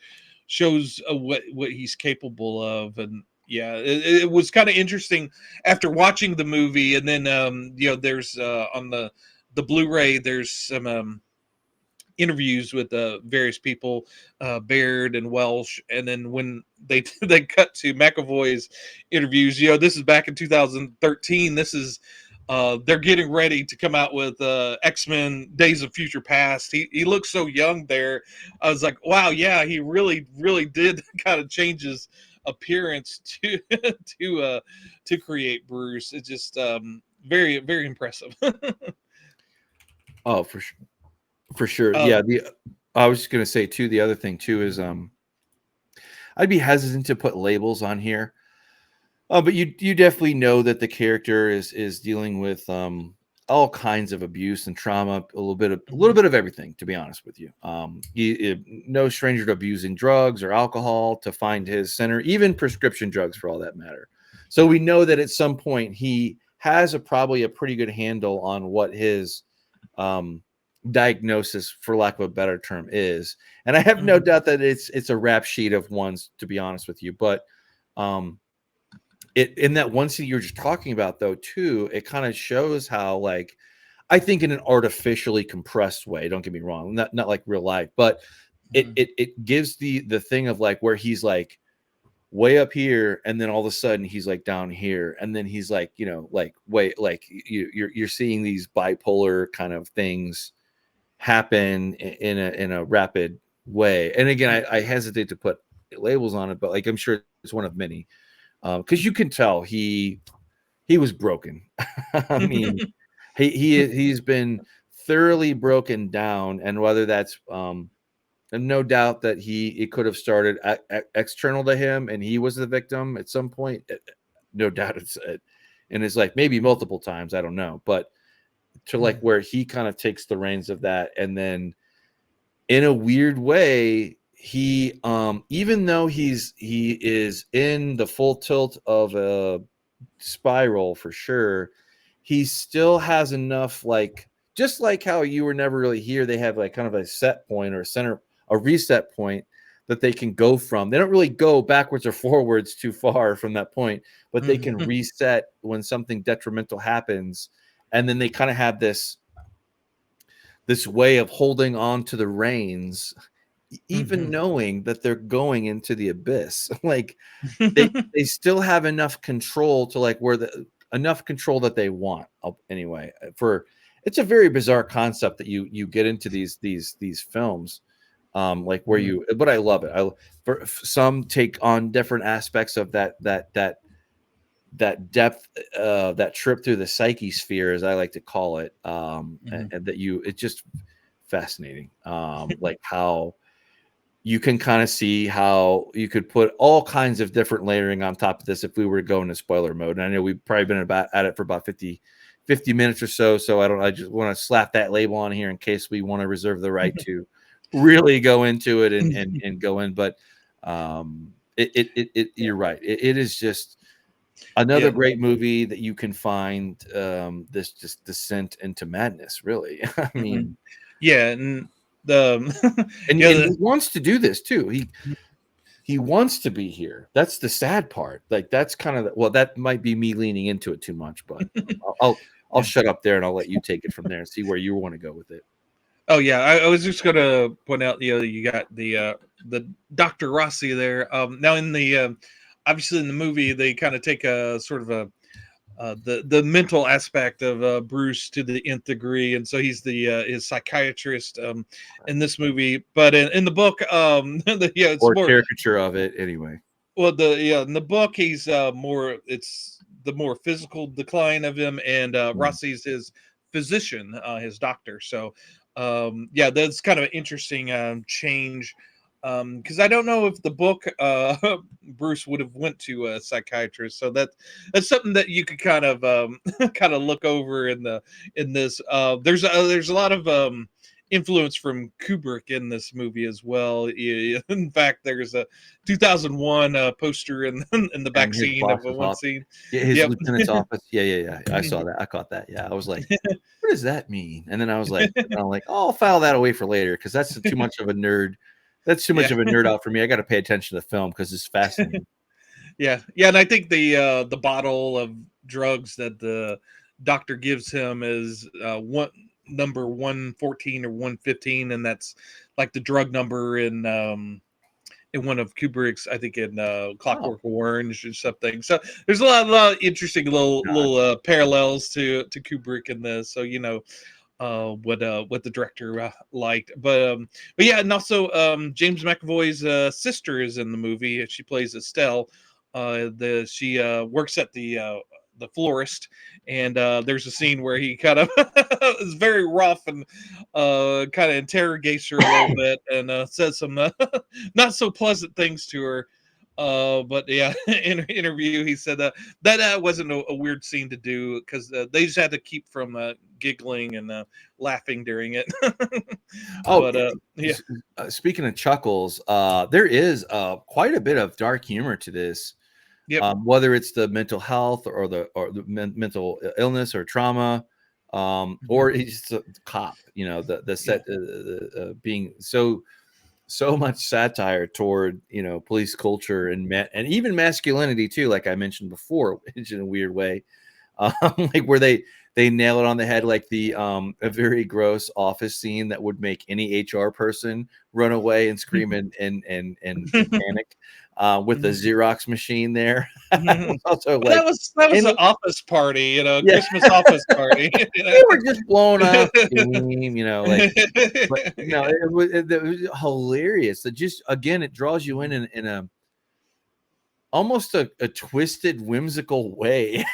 what he's capable of. And yeah, it was kind of interesting after watching the movie, and then there's on the Blu-ray there's some interviews with various people, Baird and Welsh, and then when they they cut to McAvoy's interviews, this is back in 2013. This is they're getting ready to come out with X-Men Days of Future Past. He looks so young there. I was like, wow, yeah, he really did kind of change his appearance to to create Bruce. It's just very impressive. Oh, for sure. um, Yeah, I was just gonna say too, the other thing too is I'd be hesitant to put labels on here. But you definitely know that the character is dealing with all kinds of abuse and trauma, a little bit of everything, to be honest with you. No stranger to abusing drugs or alcohol to find his center, even prescription drugs for all that matter. So we know that at some point he has probably a pretty good handle on what his diagnosis, for lack of a better term, is. And I have no doubt that it's a rap sheet of ones, to be honest with you. But in that one scene you were just talking about, though, too, it kind of shows how, like, I think in an artificially compressed way, don't get me wrong, not like real life, but it gives the thing of like where he's like way up here, and then all of a sudden he's like down here, and then he's like, like wait, like you're seeing these bipolar kind of things happen in a rapid way. And again, I hesitate to put labels on it, but like I'm sure it's one of many. Because you can tell he was broken. I mean, he's been thoroughly broken down, and whether that's and no doubt that it could have started external to him, and he was the victim at some point. No doubt and it's like maybe multiple times. I don't know, but to like where he kind of takes the reins of that, and then in a weird way, he even though he is in the full tilt of a spiral for sure, he still has enough, like, just like how you were never really here, they have like kind of a set point or a reset point that they can go from. They don't really go backwards or forwards too far from that point, but they can reset when something detrimental happens, and then they kind of have this way of holding on to the reins, even knowing that they're going into the abyss. Like they still have enough control to like enough control that they want. Anyway, it's a very bizarre concept that you get into these films, like where but I love it. For some take on different aspects of that depth, that trip through the psyche sphere, as I like to call it, and that it's just fascinating, like how you can kind of see how you could put all kinds of different layering on top of this if we were to go into spoiler mode. And I know we've probably been at it for about 50 minutes or so. So I just want to slap that label on here in case we want to reserve the right to really go into it and go in. But you're right. It is just another great movie that you can find, this just descent into madness, really. I mean, yeah. And he wants to do this too. He wants to be here. That's the sad part. Like that's kind of that might be me leaning into it too much, but I'll shut up there and I'll let you take it from there and see where you want to go with it. Oh yeah, I was just gonna point out, you got the Dr. Rossi there. Now in the obviously in the movie they kind of take a sort of the mental aspect of Bruce to the nth degree, and so he's his psychiatrist in this movie. But in the book, it's or more caricature of it anyway. Well, in the book he's it's the more physical decline of him, and Rossi's his physician, his doctor. So that's kind of an interesting change. Because I don't know if the book Bruce would have went to a psychiatrist, so that's something that you could kind of look over in this. There's a lot of influence from Kubrick in this movie as well. In fact, there's a 2001 poster in the back And his scene of boss's one office. scene. Yeah, his Yep. lieutenant's office. Yeah. I saw that. I caught that. Yeah, I was like, what does that mean? And then I was like, oh, I'll file that away for later because that's too much of a nerd. That's too much of a nerd out for me. I got to pay attention to the film because it's fascinating. Yeah, and I think the bottle of drugs that the doctor gives him is one number 114 or 115, and that's like the drug number in one of Kubrick's, I think in Clockwork Orange or something. So there's a lot of interesting little parallels to Kubrick in this. So what the director liked, but yeah, and also James McAvoy's sister is in the movie. She plays Estelle. She works at the florist, and there's a scene where he kind of is very rough and kind of interrogates her a little bit and says some not so pleasant things to her. But yeah, in an interview, he said that wasn't a weird scene to do because they just had to keep from giggling and laughing during it. But yeah, speaking of chuckles, there is quite a bit of dark humor to this. yep. Whether it's the mental health or the mental illness or trauma, or he's the cop, the set being so much satire toward police culture and even masculinity too, like I mentioned before, in a weird way, like where they nail it on the head, like the a very gross office scene that would make any HR person run away and scream and panic with the Xerox machine there. Also, like, that was an office party, Christmas Yeah. office party. They were just blown off steam, like, but it was hilarious. It just, again, it draws you in a almost a twisted, whimsical way,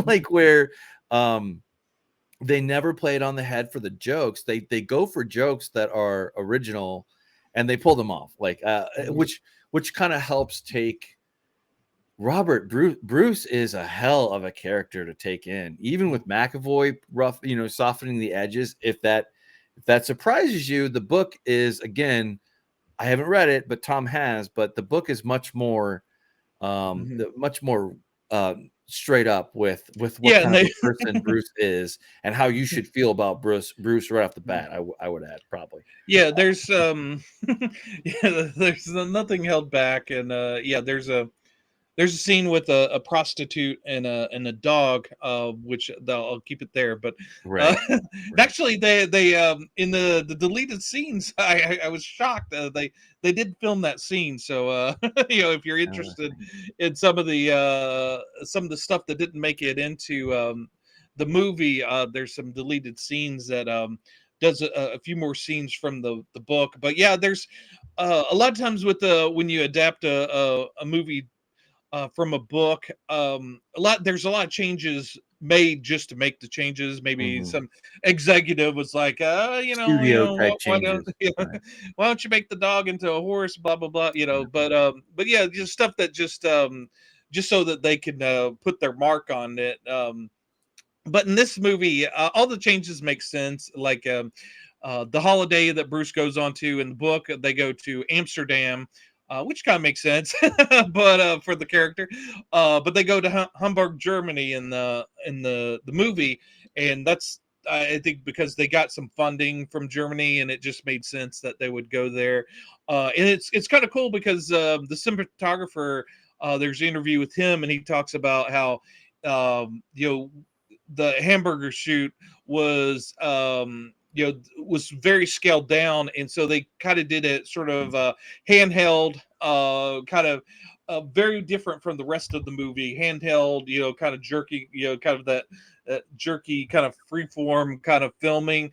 like where they never play it on the head for the jokes. They go for jokes that are original, and they pull them off, like which kind of helps take. Robert Bruce is a hell of a character to take in, even with McAvoy rough, softening the edges. If that surprises you, the book is, again, I haven't read it, but Tom has. But the book is much more, straight up with what kind of a person Bruce is and how you should feel about Bruce right off the bat. I would add, probably. Yeah, there's there's nothing held back, and there's a scene with a prostitute and a dog, which I'll keep it there. But Right. actually, they in the deleted scenes, I was shocked. They did film that scene, so if you're interested in some of the stuff that didn't make it into the movie, there's some deleted scenes that does a few more scenes from the book. But yeah, there's a lot of times with when you adapt a movie from a book, there's a lot of changes made just to make the changes. Maybe some executive was like, Studio type why changes. why don't you make the dog into a horse, blah blah blah, but yeah, just stuff that just so that they can put their mark on it. But in this movie, all the changes make sense. Like the holiday that Bruce goes on to in the book, they go to Amsterdam, which kind of makes sense, but for the character, but they go to Hamburg, Germany in the movie, and that's, I think, because they got some funding from Germany, and it just made sense that they would go there. And it's kind of cool because the cinematographer, there's an interview with him, and he talks about how the hamburger shoot was was very scaled down, and so they kind of did it sort of handheld, kind of very different from the rest of the movie. Handheld, kind of jerky, kind of that jerky kind of freeform kind of filming.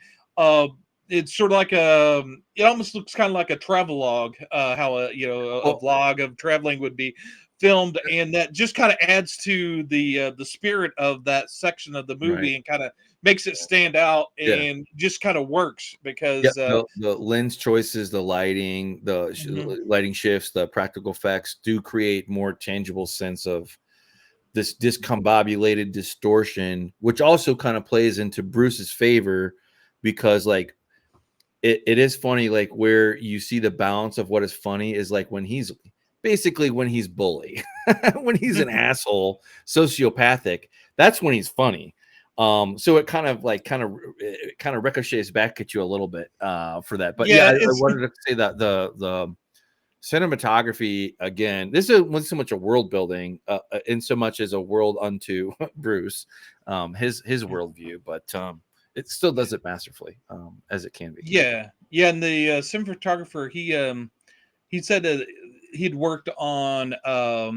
It's sort of like it almost looks kind of like a travelogue, how a vlog of traveling would be filmed, and that just kind of adds to the spirit of that section of the movie, and kind of makes it stand out, and just kind of works because the lens choices, the lighting, lighting shifts, the practical effects do create more tangible sense of this discombobulated distortion, which also kind of plays into Bruce's favor because, like, it is funny, like where you see the balance of what is funny is like when he's bully, when he's an asshole, sociopathic, that's when he's funny. So it kind of ricochets back at you a little bit for that. But I wanted to say that the cinematography, again, this wasn't so much a world building in so much as a world unto Bruce, his worldview, but it still does it masterfully, as it can be. Yeah, and the cinematographer, he said that he'd worked on a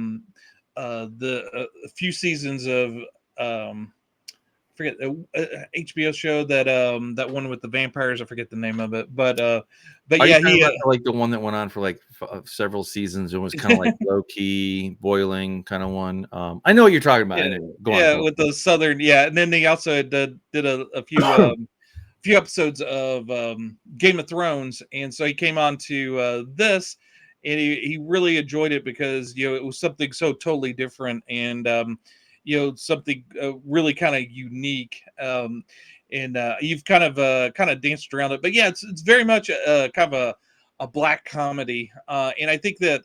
few seasons of forget HBO show that one with the vampires. I forget the name of it, but yeah, he like the one that went on for like several seasons. It was kind of like low key boiling kind of one. I know what you're talking about. Yeah, with the southern, and then they also did a few few episodes of Game of Thrones, and so he came on to this, and he really enjoyed it because it was something so totally different, and something really kind of unique, and you've kind of danced around it, but yeah, it's very much kind of a black comedy, and I think that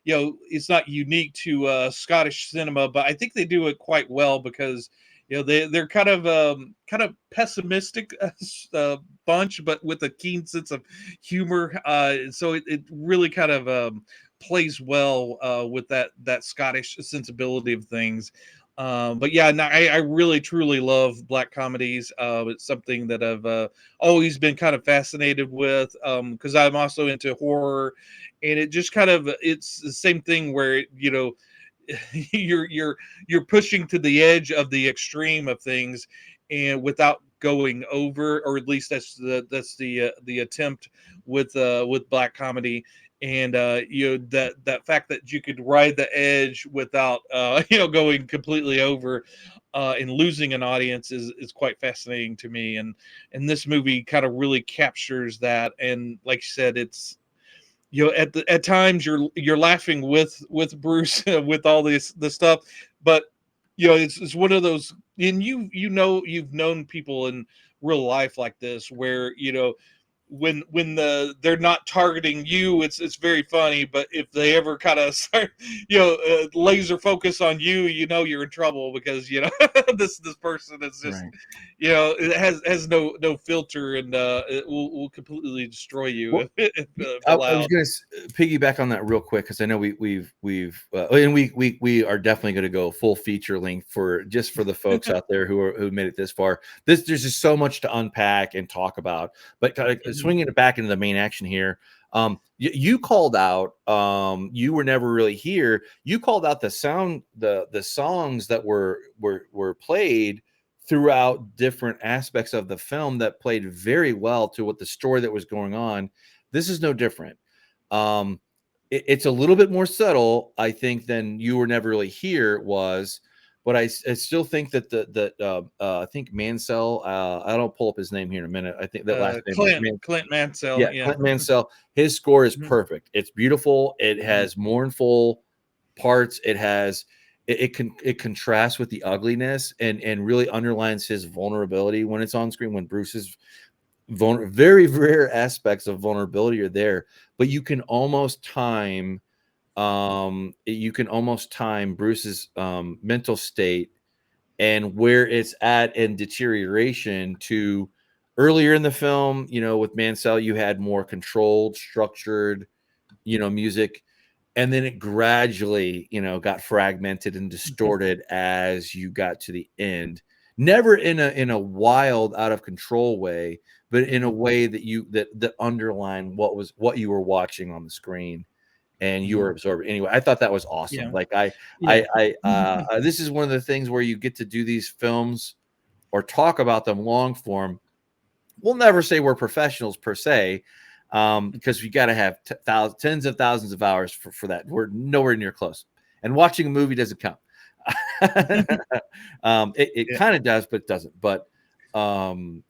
it's not unique to Scottish cinema, but I think they do it quite well because they're kind of pessimistic bunch, but with a keen sense of humor. So it really kind of plays well with that Scottish sensibility of things. But yeah, no, I really truly love black comedies. It's something that I've always been kind of fascinated with because I'm also into horror, and it just it's the same thing where you're pushing to the edge of the extreme of things, and without going over, or at least that's the attempt with black comedy. And that fact that you could ride the edge without going completely over and losing an audience is quite fascinating to me, and this movie kind of really captures that. And like you said, it's at times you're laughing with Bruce with all this stuff, but it's one of those, and you've known people in real life like this where when they're not targeting you, it's very funny, but if they ever kind of start laser focus on you, you're in trouble because this person is just Right. it has no filter, and it will completely destroy you. Well, if I allowed. was going to piggyback on that real quick because I know we've and we are definitely going to go full feature length for the folks out there who made it this far. There's just so much to unpack and talk about. But swinging it back into the main action here, you called out, you were never really here. You called out the songs that were played throughout different aspects of the film that played very well to what the story that was going on. This is no different. It's a little bit more subtle, I think, than You Were Never Really Here was, but I still think that I think Mansell, I don't pull up his name here in a minute. I think that last name Clint Mansell. Yeah, Clint Mansell. His score is perfect. It's beautiful. It has mournful parts. It contrasts with the ugliness and really underlines his vulnerability when it's on screen, when Bruce's very rare aspects of vulnerability are there, but you can almost time Bruce's mental state and where it's at in deterioration to earlier in the film. With Mansell, you had more controlled, structured, music, and then it gradually, got fragmented and distorted as you got to the end. Never in a wild, out of control way, but in a way that underlined what you were watching on the screen, and you were absorbing. Anyway, I thought that was awesome. Yeah. Like this is one of the things where you get to do these films or talk about them long form. We'll never say we're professionals per se, because we got to have tens of thousands of hours for that. We're nowhere near close, and watching a movie doesn't count. It kind of does, but it doesn't. But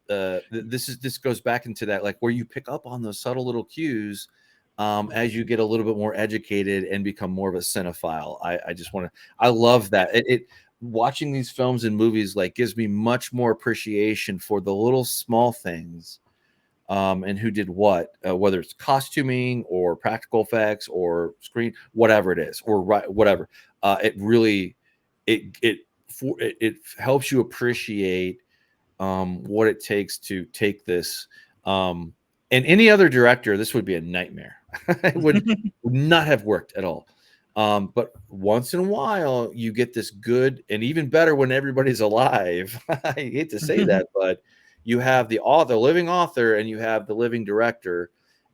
this goes back into that, like where you pick up on those subtle little cues as you get a little bit more educated and become more of a cinephile. I love that. It watching these films and movies like gives me much more appreciation for the little small things and who did what, whether it's costuming or practical effects or screen, whatever it is, or whatever. It really it helps you appreciate what it takes to take this. And any other director, this would be a nightmare. It would not have worked at all. But once in a while, you get this good, and even better when everybody's alive. I hate to say that, but you have the living author, and you have the living director,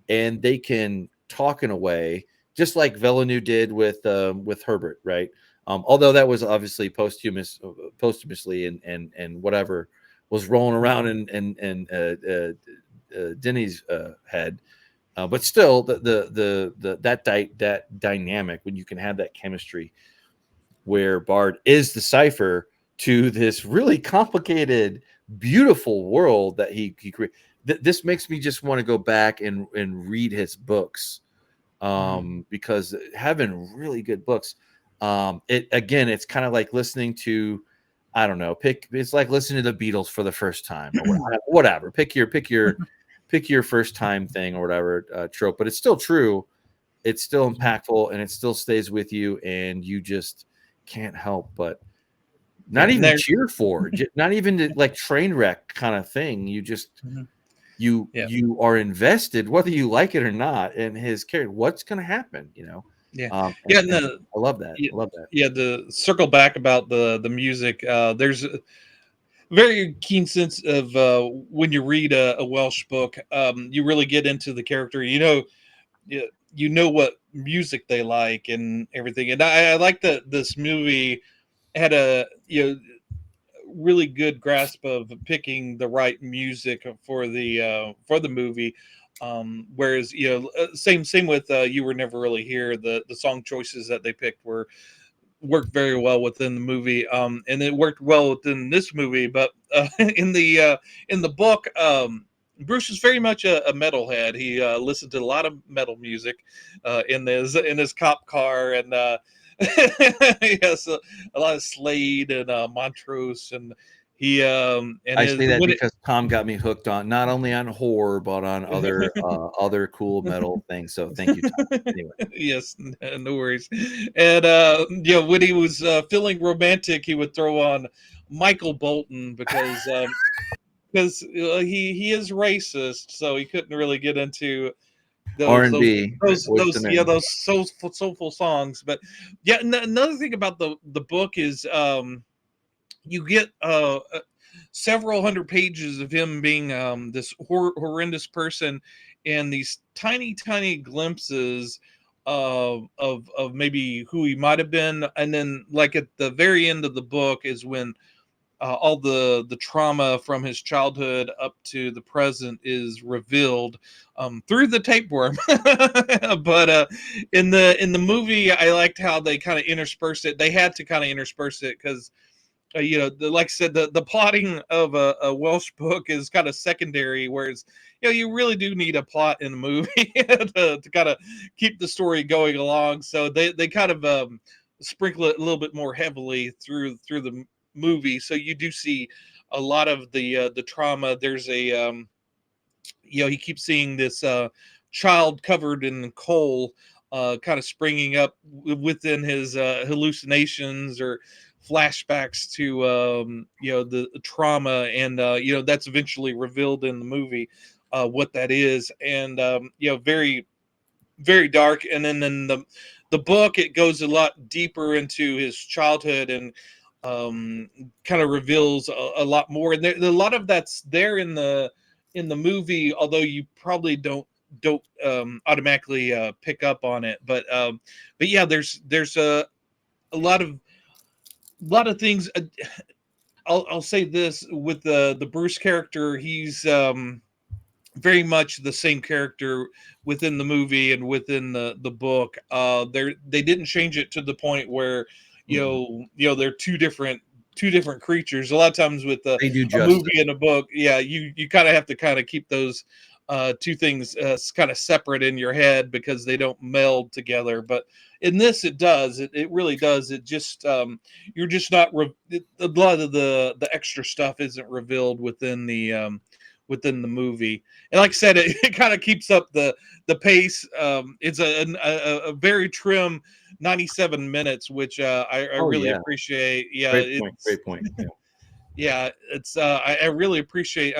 and they can talk in a way just like Villeneuve did with Herbert, right? Although that was obviously posthumously, and whatever was rolling around in Denny's head. But still, that dynamic, when you can have that chemistry, where Baird is the cipher to this really complicated, beautiful world that he created. This makes me just want to go back and read his books, because having really good books, it's kind of like listening to, I don't know, it's like listening to the Beatles for the first time, or whatever. Pick your first time thing, or whatever trope, but it's still true. It's still impactful, and it still stays with you, and you just can't help but not even cheer for, not even like train wreck kind of thing. You just you are invested, whether you like it or not, in his character. What's going to happen? I love that. I love that. Yeah, to circle back about the music, there's a very keen sense of when you read a Welsh book, you really get into the character. You know what music they like and everything. And I like that this movie had a really good grasp of picking the right music for the movie. Whereas same with You Were Never Really Here. The song choices that they picked worked very well within the movie, and it worked well within this movie. But in the book, Bruce is very much a metalhead. He listened to a lot of metal music in his cop car, and he has a lot of Slade and Montrose, and he I say that because Tom got me hooked on not only on horror but on other cool metal things. So thank you, Tom. Anyway. Yes, no worries. And when he was feeling romantic, he would throw on Michael Bolton because he is racist, so he couldn't really get into R&B, those soulful songs. But another thing about the book is you get several hundred pages of him being this horrendous person, and these tiny glimpses of maybe who he might have been. And then, like, at the very end of the book is when all the trauma from his childhood up to the present is revealed through the tapeworm. But in the movie, I liked how they kind of interspersed it. They had to kind of intersperse it because like I said, the plotting of a Welsh book is kind of secondary, whereas you really do need a plot in a movie to kind of keep the story going along. So they kind of sprinkle it a little bit more heavily through the movie. So you do see a lot of the trauma. There's a he keeps seeing this child covered in coal kind of springing up within his hallucinations or flashbacks to the trauma, and that's eventually revealed in the movie what that is. And very, very dark. And then in the book, it goes a lot deeper into his childhood and kind of reveals a lot more. And a lot of that's there in the movie, although you probably don't automatically pick up on it. But yeah, there's a lot of things. I'll say this with the Bruce character. He's very much the same character within the movie and within the book. They didn't change it to the point where they're two different creatures. A lot of times with a movie and a book, you kind of have to kind of keep those two things kind of separate in your head because they don't meld together. But in this, it does. It really does. It just you're just not a lot of the extra stuff isn't revealed within the within the movie. And like I said, it kind of keeps up the pace. It's a very trim 97 minutes, which I Oh really yeah, appreciate. Yeah, great point. it's Great point. Yeah, yeah, it's I really appreciate.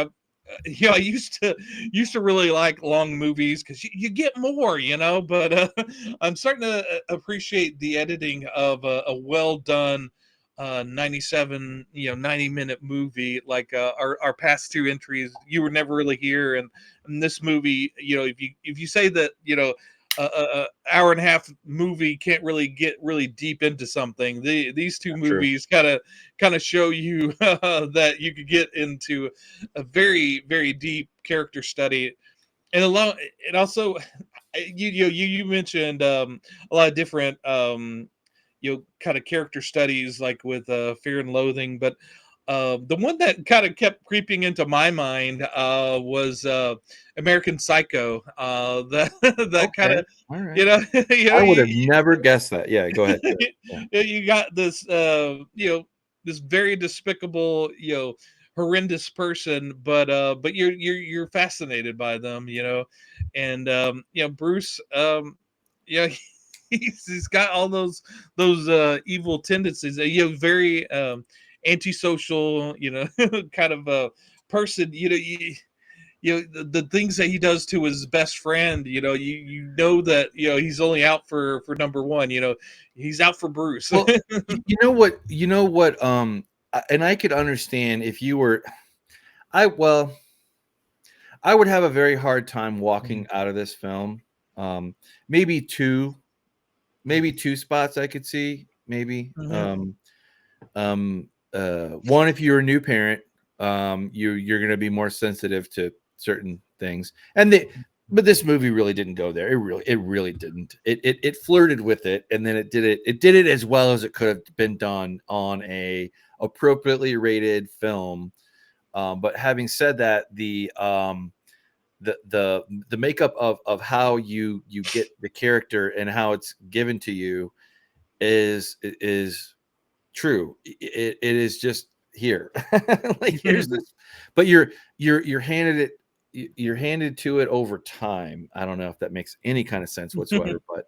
You know, I used to really like long movies because you get more, you know. But I'm starting to appreciate the editing of a well done 97, 90-minute movie like our past two entries. You Were Never Really Here, and this movie. You know, if you say that, a hour and a half movie can't really get really deep into something, these two true. movies kind of show you that you could get into a very very deep character study. And along, and also, you mentioned a lot of different kind of character studies, like with Fear and Loathing, but the one that kind of kept creeping into my mind was American Psycho. That that kind Okay, of, all you right. know, I would have never guessed that. Yeah, go ahead. Yeah, you got this this very despicable, horrendous person, but you're fascinated by them, and Bruce, yeah, he's got all those evil tendencies, very antisocial, kind of a person, the things that he does to his best friend, you know that, he's only out for number one, he's out for Bruce. well, you know what, and I could understand if you were, well, I would have a very hard time walking Mhm. out of this film. um maybe two spots I could see, maybe. Mhm. One, if you're a new parent, you're going to be more sensitive to certain things, but this movie really didn't go there. It really didn't. It flirted with it, and then it did it as well as it could have been done on a appropriately rated film. But having said that, the makeup of how you get the character and how it's given to you is true. It is just here. Like, here's this, but you're handed it. You're handed to it over time. I don't know if that makes any kind of sense whatsoever, but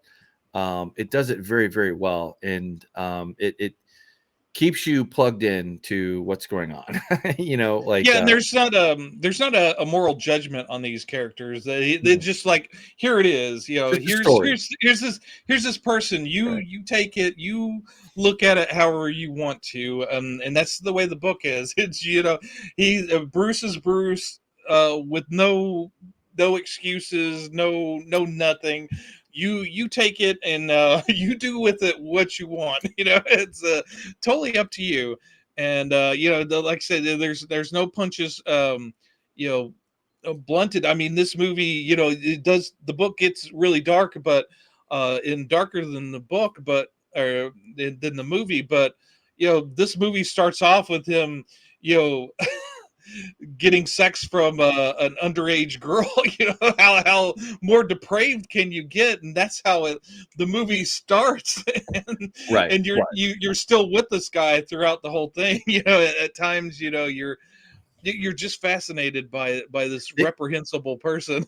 it does it very, very well, and it keeps you plugged in to what's going on. Like, Yeah, and there's not a moral judgment on these characters. They no, just like, here it is. just a Here's story. here's this person. Right. You take it. You look at it however you want to, and that's the way the book is. It's, he Bruce is Bruce, with no excuses, no nothing. You take it, and you do with it what you want. It's totally up to you. And like I said, there's no punches you know blunted. I mean, this movie, the book gets really dark, but in darker than the book, but or than the movie. But this movie starts off with him, you know getting sex from an underage girl. How more depraved can you get? And that's how the movie starts. and, Right. and you're still with this guy throughout the whole thing. At times, you're just fascinated by this They, reprehensible person.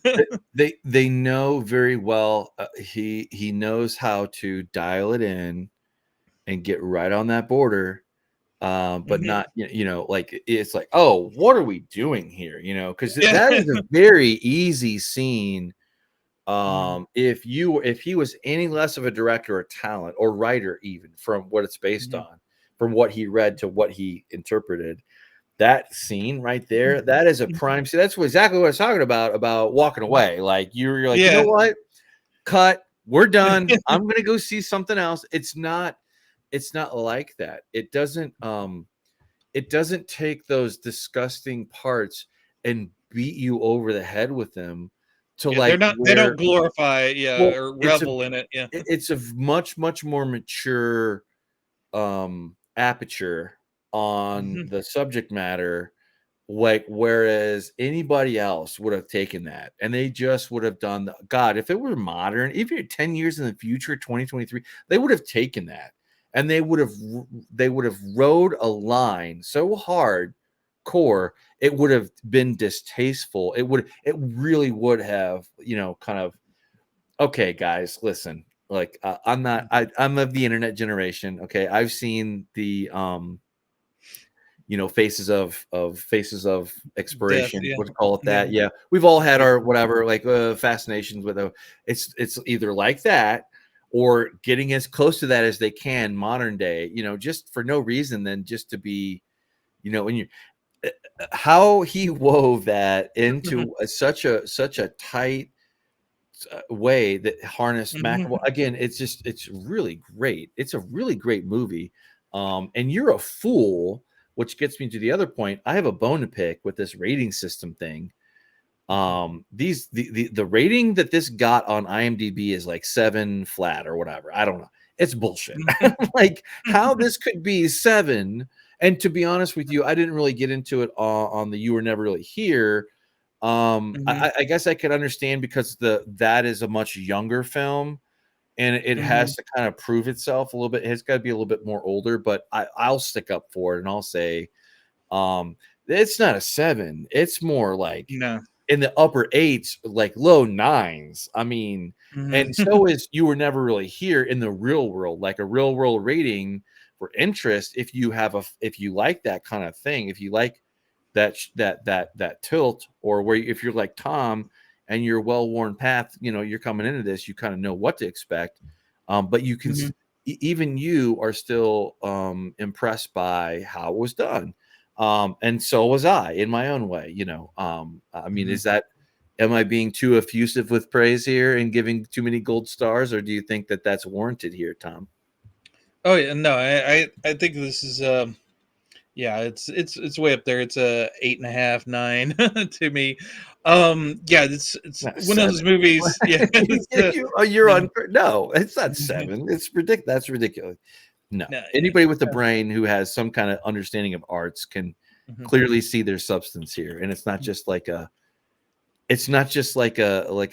they know very well. He knows how to dial it in and get right on that border, but Mhm. not, like, it's like, oh, what are we doing here? Because Yeah. that is a very easy scene. Mhm. If he was any less of a director or talent or writer, even from what it's based Mhm. on, from what he read to what he interpreted, that scene right there, that is a prime. See, that's exactly what I was talking about walking away. Like, you're like, you know Yeah. what? Cut. We're done. I'm gonna go see something else. It's not like that. It doesn't take those disgusting parts and beat you over the head with them to, Yeah, they're like, not they don't where, glorify, yeah, well, or revel in it. Yeah. it's a much, much more mature aperture on Mhm. the subject matter. Like, whereas anybody else would have taken that and they just would have done God, if it were modern, even 10 years in the future, 2023, they would have taken that, and they would have rode a line so hard core, it would have been distasteful. It really would have, kind of, okay, guys, listen, like, I'm I'm of the internet generation. Okay. I've seen the, faces of Death, expiration, yeah. let's call it that. Yeah. Yeah. We've all had our whatever, like, fascinations with it's either like that or getting as close to that as they can modern day, just for no reason than just to be, when you, how he wove that into such a tight way that harnessed McAvoy. Again, it's really great. It's a really great movie. And You're a Fool, which gets me to the other point. I have a bone to pick with this rating system thing. The rating that this got on IMDb is like 7 flat or whatever. I don't know. It's bullshit. Like, how this could be 7. And to be honest with you, I didn't really get into it on the You Were Never Really Here. I guess I could understand because that is a much younger film, and it has to kind of prove itself a little bit. It's got to be a little bit more older, but I'll stick up for it and I'll say, it's not a 7. It's more like in the upper 8s, like low 9s. I mean, and so is You Were Never Really Here in the real world, like a real world rating for interest. If you like that kind of thing, if you like that tilt, or where if you're like Tom and you're well-worn path, you're coming into this, you kind of know what to expect. But you can even you are still impressed by how it was done. And so was I in my own way, I mean, am I being too effusive with praise here and giving too many gold stars, or do you think that that's warranted here, Tom? Oh yeah, no, I think this is yeah, it's way up there. It's a 8.5, 9 to me. Yeah, it's Not one of 7. those movies. Yeah, You're no, on. No, it's not 7. It's ridiculous. That's ridiculous. No, no, anybody with a brain who has some kind of understanding of arts can clearly see their substance here, and it's not just like a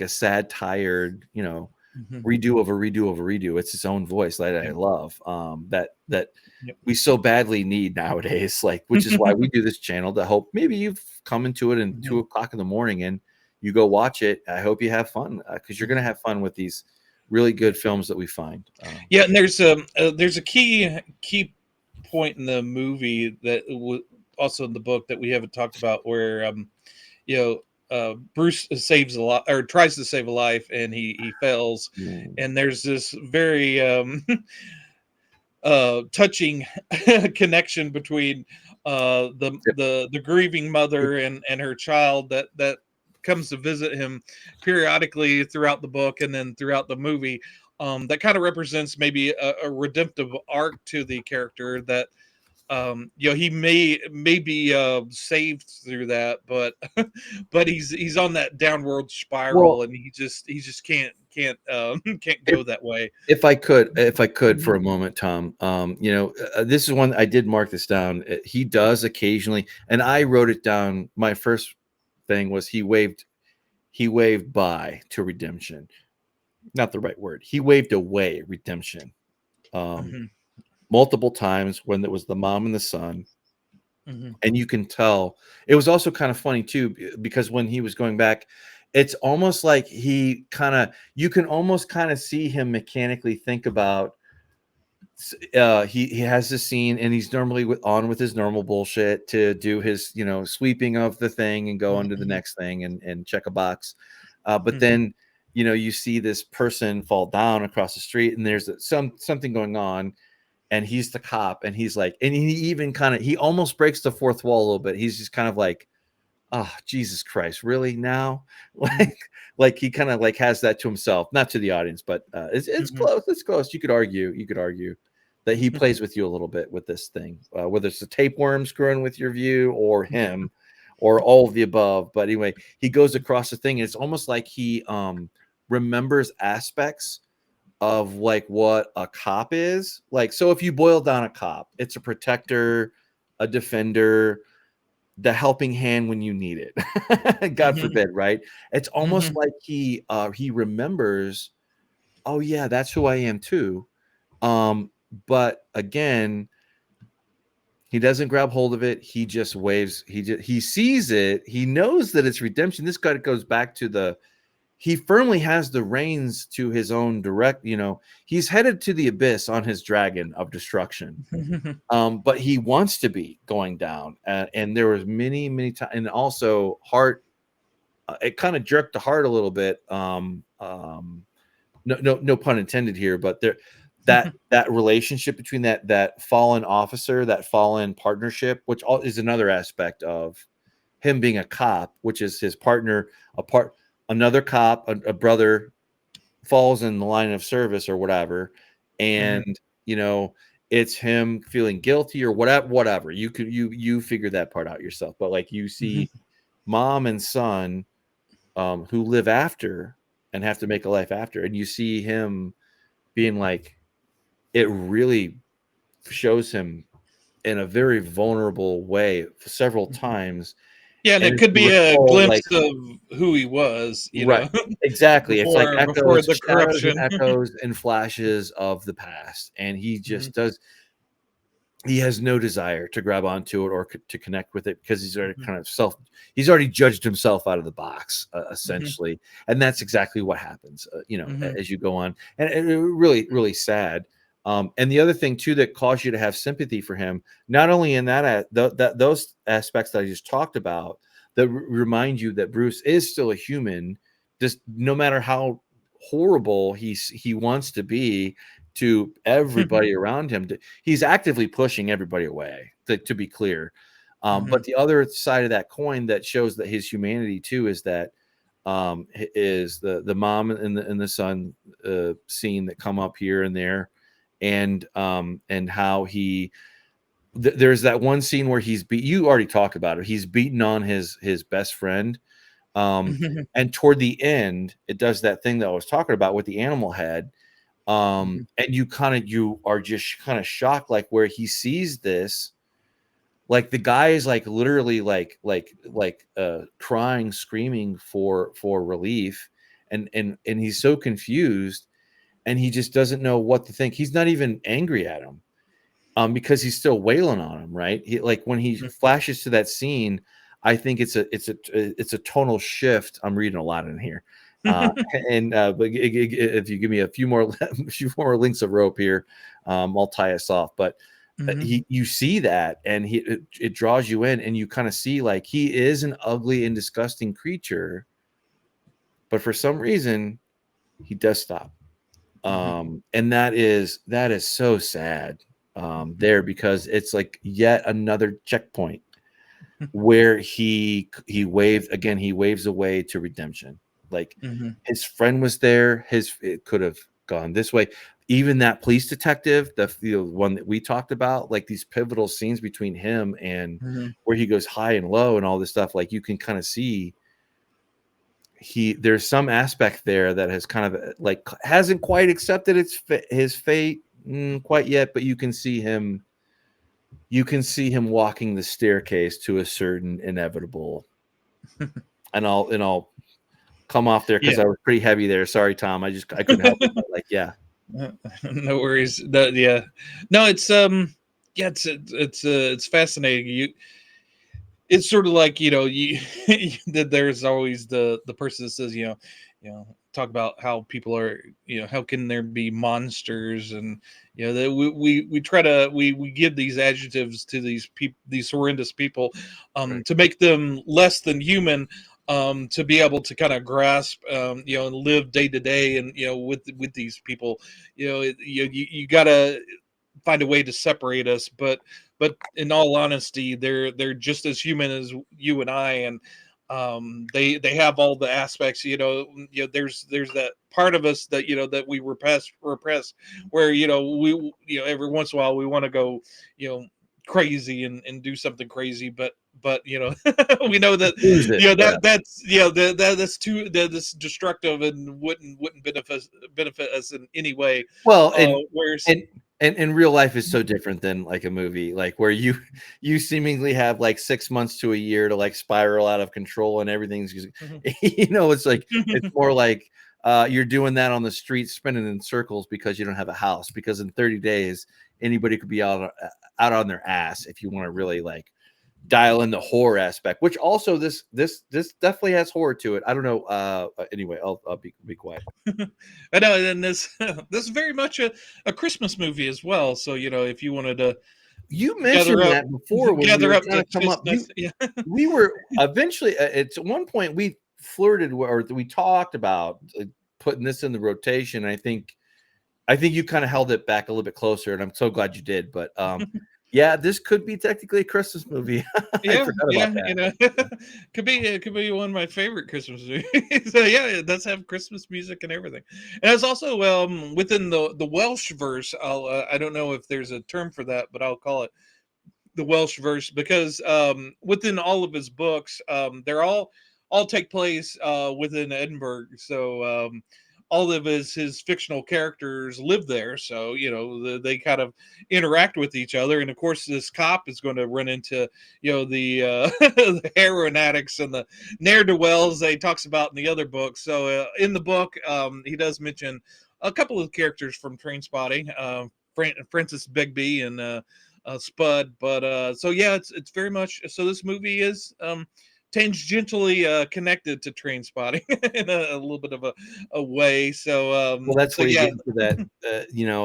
sad, tired, redo over redo over redo. It's its own voice that I love. That we so badly need nowadays. Like, which is why we do this channel, to hope maybe you've come into it at 2:00 in the morning and you go watch it. I hope you have fun, because you're going to have fun with these really good films that we find. Yeah, and there's a key point in the movie that also in the book that we haven't talked about, where Bruce saves a lot, or tries to save a life, and he fails. And there's this very touching connection between the grieving mother and her child that comes to visit him periodically throughout the book and then throughout the movie. That kind of represents maybe a redemptive arc to the character, that he may be saved through that, but but he's on that downward spiral, and he just can't can't go that way. If I could for a moment, Tom, this is one I did mark this down. He does occasionally, and I wrote it down. My first thing was he waved by to redemption. Not the right word. He waved away redemption. Multiple times when there was the mom and the son. And you can tell it was also kind of funny too, because when he was going back, it's almost like you can almost kind of see him mechanically think about, he has this scene and he's normally on with his normal bullshit to do his, sweeping of the thing and go on to the next thing and check a box. But then, you see this person fall down across the street and there's something going on. And he's the cop, and he's like, and he even he almost breaks the fourth wall a little bit. He's just kind of like, oh, Jesus Christ, really now? Like he kind of like has that to himself, not to the audience, but it's close. It's close. You could argue that he plays with you a little bit with this thing, whether it's the tapeworm screwing with your view or him or all of the above. But anyway, he goes across the thing, and it's almost like he remembers aspects of like what a cop is like. So if you boil down a cop, it's a protector, a defender, the helping hand when you need it. God forbid, right? It's almost like he remembers, oh yeah, that's who I am too. But again, He doesn't grab hold of it. He just waves. He sees it. He knows that it's redemption. This guy goes back to he firmly has the reins to his own direct, he's headed to the abyss on his dragon of destruction. But he wants to be going down. And there was many times, and also heart, it kind of jerked the heart a little bit. No pun intended here, but that relationship between that fallen officer, that fallen partnership, which is another aspect of him being a cop, which is his partner, another cop, a brother falls in the line of service or whatever, and it's him feeling guilty or whatever. You figure that part out yourself, but like you see mom and son who live after and have to make a life after, and you see him being like, it really shows him in a very vulnerable way several times. Yeah, and it could be a glimpse of who he was, right? Exactly. It's like before echoes, the corruption, echoes, and flashes of the past, and he just does. He has no desire to grab onto it or to connect with it because he's already he's already judged himself out of the box, essentially, and that's exactly what happens, as you go on, and it really, really sad. And the other thing too that caused you to have sympathy for him, not only in those aspects that I just talked about, that remind you that Bruce is still a human, just no matter how horrible he wants to be to everybody around him. He's actively pushing everybody away, to be clear. But the other side of that coin that shows that his humanity too is that is the mom and the son scene that come up here and there. And how there's that one scene where you already talked about it. He's beaten on his best friend. And toward the end, it does that thing that I was talking about with the animal head. And you are just kind of shocked, like where he sees this, like the guy is like literally like crying, screaming for relief. And he's so confused. And he just doesn't know what to think. He's not even angry at him because he's still wailing on him, right? When he flashes to that scene, I think it's a tonal shift. I'm reading a lot in here, but if you give me a few more links of rope here, I'll tie us off. But you see that, and it draws you in, and you kind of see like he is an ugly and disgusting creature, but for some reason he does stop. And that is so sad there, because it's like yet another checkpoint where he waves away to redemption. Like his friend was there, it could have gone this way. Even that police detective, the one that we talked about, like these pivotal scenes between him and where he goes high and low and all this stuff, like you can kind of see there's some aspect there that has kind of like hasn't quite accepted his fate quite yet, but you can see him walking the staircase to a certain inevitable. and I'll come off there because I was pretty heavy there. Sorry, Tom. I couldn't help it. Like, yeah. No worries. No, it's it's fascinating. It's sort of like, that there's always the person that says, talk about how people are, how can there be monsters, and that we try to we give these adjectives to these people, these horrendous people, Right. to make them less than human, to be able to kind of grasp, and live day to day, and with these people, you gotta find a way to separate us, but in all honesty, they're just as human as you and I, and they have all the aspects. There's that part of us that that we repress, where we every once in a while we want to go crazy and do something crazy, but we know that that's destructive and wouldn't benefit us in any way. Well, and real life is so different than like a movie, like where you seemingly have like 6 months to a year to like spiral out of control and everything's it's like it's more like you're doing that on the street, spinning in circles because you don't have a house. Because in 30 days, anybody could be out on their ass if you want to really like dial in the horror aspect. Which also this definitely has horror to it. I don't know. Anyway, I'll be quiet. I know, and this this is very much a Christmas movie as well. So if you wanted to You mentioned that before when we gather were up trying the to come up. yeah. We were eventually at one point we flirted or we talked about putting this in the rotation. I think you kind of held it back a little bit closer, and I'm so glad you did. But yeah, this could be technically a Christmas movie. I forgot about that. Could be one of my favorite Christmas movies. So yeah, it does have Christmas music and everything, and it's also within the Welsh verse. I don't know if there's a term for that, but I'll call it the Welsh verse because within all of his books, they're all take place within Edinburgh. So all of his fictional characters live there. So they kind of interact with each other. And of course, this cop is going to run into the, the heroin addicts and the ne'er do wells they talks about in the other books. So in the book, he does mention a couple of characters from Trainspotting, Francis Begbie and Spud. But so yeah, it's very much so. This movie is tangentially connected to Trainspotting in a little bit of a way. So well, that's so where you yeah. get into that.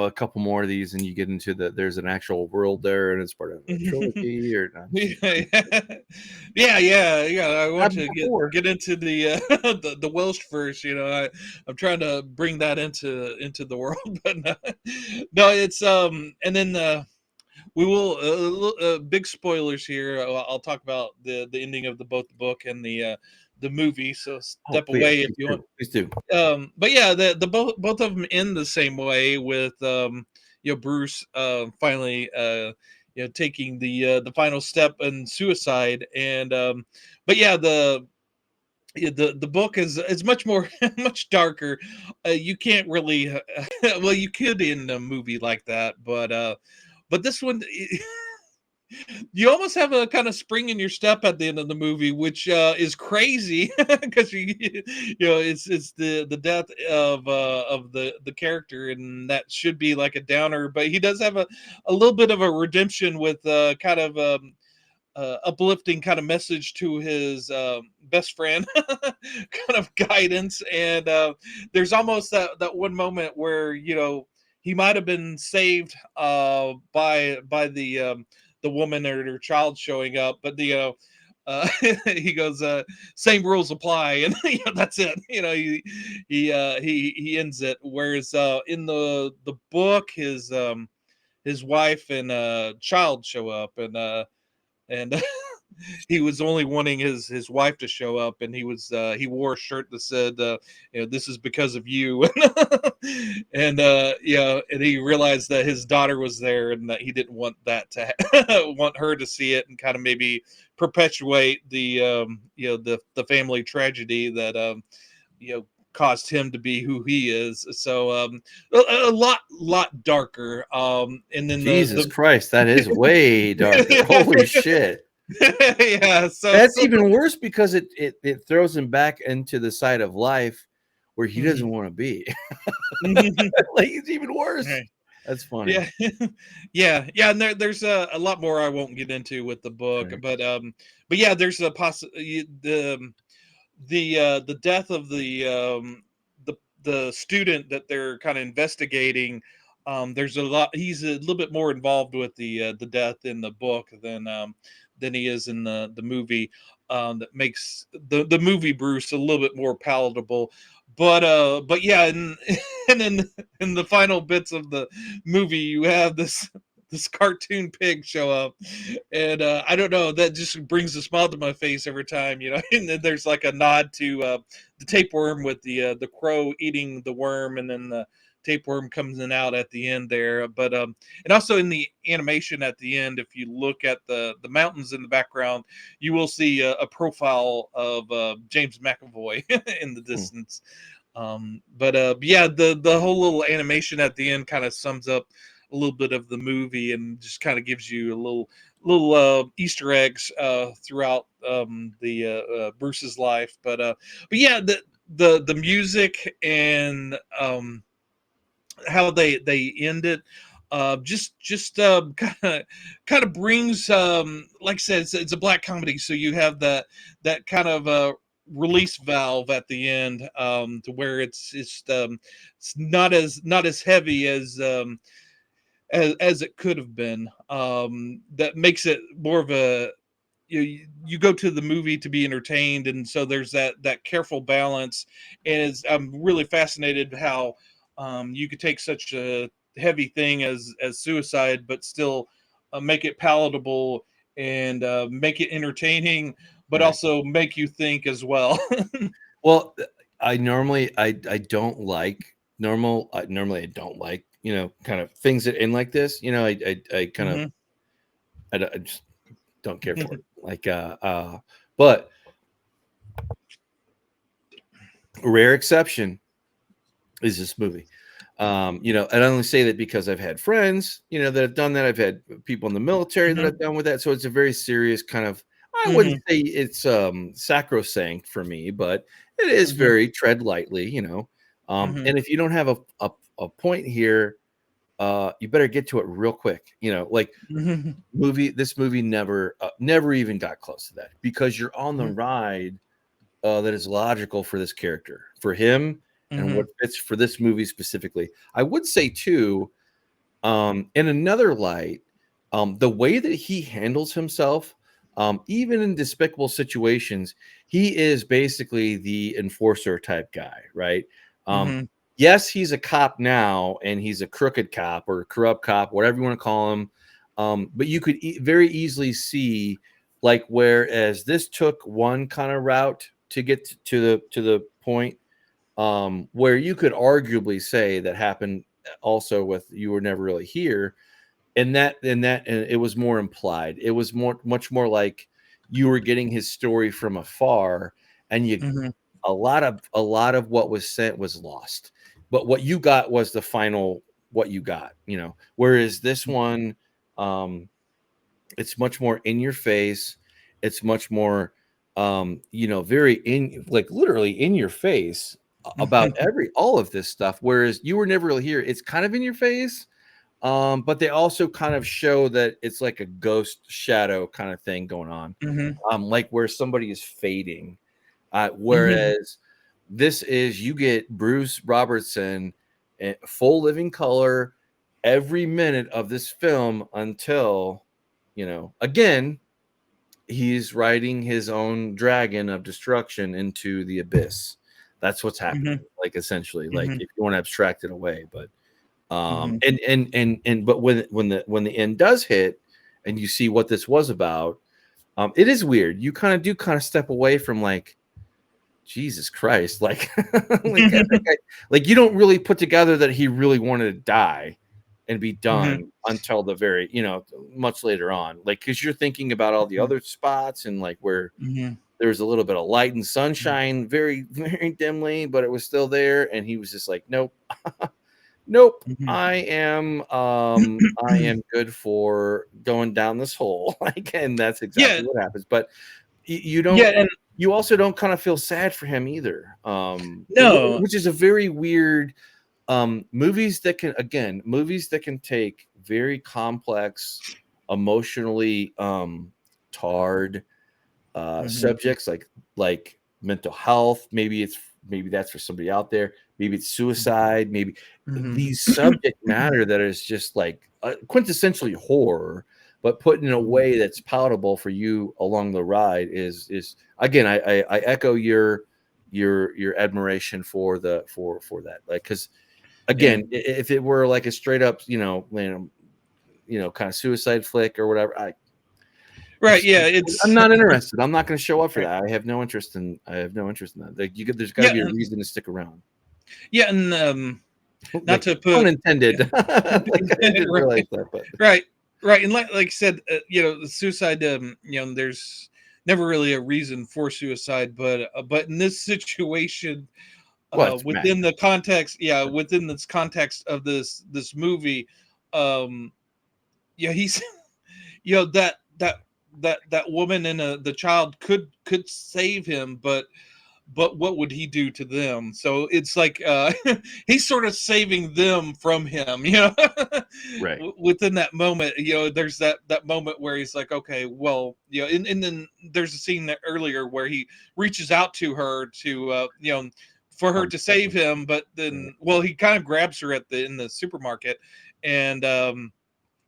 A couple more of these, and you get into there's an actual world there, and it's part of a trilogy or not. Yeah. I want Not to before. get into the the Welsh first. I'm trying to bring that into the world, but no, it's and then we will big spoilers here. I'll talk about the ending of both the book and the movie. So step Please, away if you want. please do. But yeah, the both of them end the same way with Bruce finally taking the final step in suicide. And but yeah, the book is much more much darker. You can't really well, you could in a movie like that, but this one, you almost have a kind of spring in your step at the end of the movie, which is crazy because it's the death of the character, and that should be like a downer. But he does have a little bit of a redemption with kind of uplifting kind of message to his best friend, kind of guidance. And there's almost that one moment where he might have been saved by the woman or her child showing up, but he goes, same rules apply, and that's it. He ends it. Whereas in the book, his wife and child show up, and he was only wanting his wife to show up, and he wore a shirt that said this is because of you. And and he realized that his daughter was there and that he didn't want that to want her to see it, and kind of maybe perpetuate the the family tragedy that caused him to be who he is. So a lot darker. And then Jesus Christ, that is way darker. Holy shit. Yeah, so that's even worse because it throws him back into the side of life where he doesn't want to be. Like, it's even worse. Right. That's funny. Yeah. And there's a lot more I won't get into with the book, right. But yeah, there's a the death of the student that they're kind of investigating. There's a lot. He's a little bit more involved with the death in the book than he is in the movie. That makes the movie Bruce a little bit more palatable. But yeah, and in the final bits of the movie, you have this cartoon pig show up, and I don't know, that just brings a smile to my face every time, and then there's like a nod to the tapeworm with the crow eating the worm, and then the tapeworm comes in out at the end there. But and also in the animation at the end, if you look at the mountains in the background, you will see a profile of James McAvoy in the distance. But yeah, the whole little animation at the end kind of sums up a little bit of the movie, and just kind of gives you a little Easter eggs throughout the Bruce's life. But yeah, the music and how they end it, just kind of brings, like I said, it's a black comedy, so you have that kind of release valve at the end, to where it's not as heavy as it could have been. That makes it more of a, you go to the movie to be entertained, and so there's that careful balance. And I'm really fascinated how you could take such a heavy thing as suicide, but still make it palatable and make it entertaining, but Right. also make you think as well. Well, I normally I don't like normally I don't like, kind of things that end like this. I kind of Mhm. I just don't care for it. Like but a rare exception is this movie. I only say that because I've had friends, that have done that. I've had people in the military that Mhm. have done with that. So it's a very serious kind of, I wouldn't Mhm. say it's sacrosanct for me, but it is Mhm. very tread lightly, Mhm. and if you don't have a point here, you better get to it real quick. Like Mhm. this movie never even got close to that, because you're on the Mhm. ride that is logical for this character, for him, and what Mhm. fits for this movie specifically. I would say too, in another light, the way that he handles himself, even in despicable situations, he is basically the enforcer type guy, right? Um, Mhm. yes, he's a cop now, and he's a crooked cop or a corrupt cop, whatever you want to call him. But you could very easily see, like, whereas this took one kind of route to get to the point, where you could arguably say that happened also with You Were Never Really Here, and it was more implied. It was much more like you were getting his story from afar, and Mhm. a lot of what was sent was lost, but what you got was the final what you got, whereas this one, um it's much more in your face. It's much more, very in, like, literally in your face about all of this stuff. Whereas You Were Never Really Here, it's kind of in your face, but they also kind of show that it's like a ghost shadow kind of thing going on, Mhm. like where somebody is fading. Mhm. Whereas this is, you get Bruce Robertson in full living color every minute of this film until, again, he's riding his own dragon of destruction into the abyss. That's what's happening, Mhm. like, essentially, like, Mhm. if you want to abstract it away. But Mhm. but when the end does hit and you see what this was about, it is weird. You kind of step away from, like, Jesus Christ, like, like, like, you don't really put together that he really wanted to die and be Mhm. done until the very, much later on, like, because you're thinking about all the Mhm. other spots, and, like, where Mhm. there's a little bit of light and sunshine, very very dimly, but it was still there, and he was just like, nope. Nope, Mhm. I am good for going down this hole. Like, and that's Yeah, exactly what happens. But you don't, yeah, and you also don't kind of feel sad for him either. no. Which is a very weird, movies that can take very complex, emotionally tarred Mhm. subjects, like mental health. Maybe that's for somebody out there. Maybe it's suicide. Maybe Mhm. these subject matter that is just like quintessentially horror, but put in a Mhm. way that's palatable for you along the ride is again. I echo your admiration for that, like, because Yeah. again, if it were like a straight up, kind of suicide flick or whatever, Right, yeah, I'm it's not interested. I'm not going to show up for right. that. I have no interest in that. Like, there's got to Yeah, be a and reason to stick around. yeah, and, not Like, to pun put intended. yeah. Like, I didn't realize Right, that, but right, right, and like I said, the suicide, there's never really a reason for suicide, but in this situation, well, it's within madness. the context, yeah, within this context of this movie, um, yeah, he's that woman and the child could save him, but but what would he do to them? So it's like he's sort of saving them from him, Right. Within that moment, there's that moment where he's like, okay, well, and then there's a scene that earlier where he reaches out to her to for her to save him, but then he kind of grabs her in the supermarket, and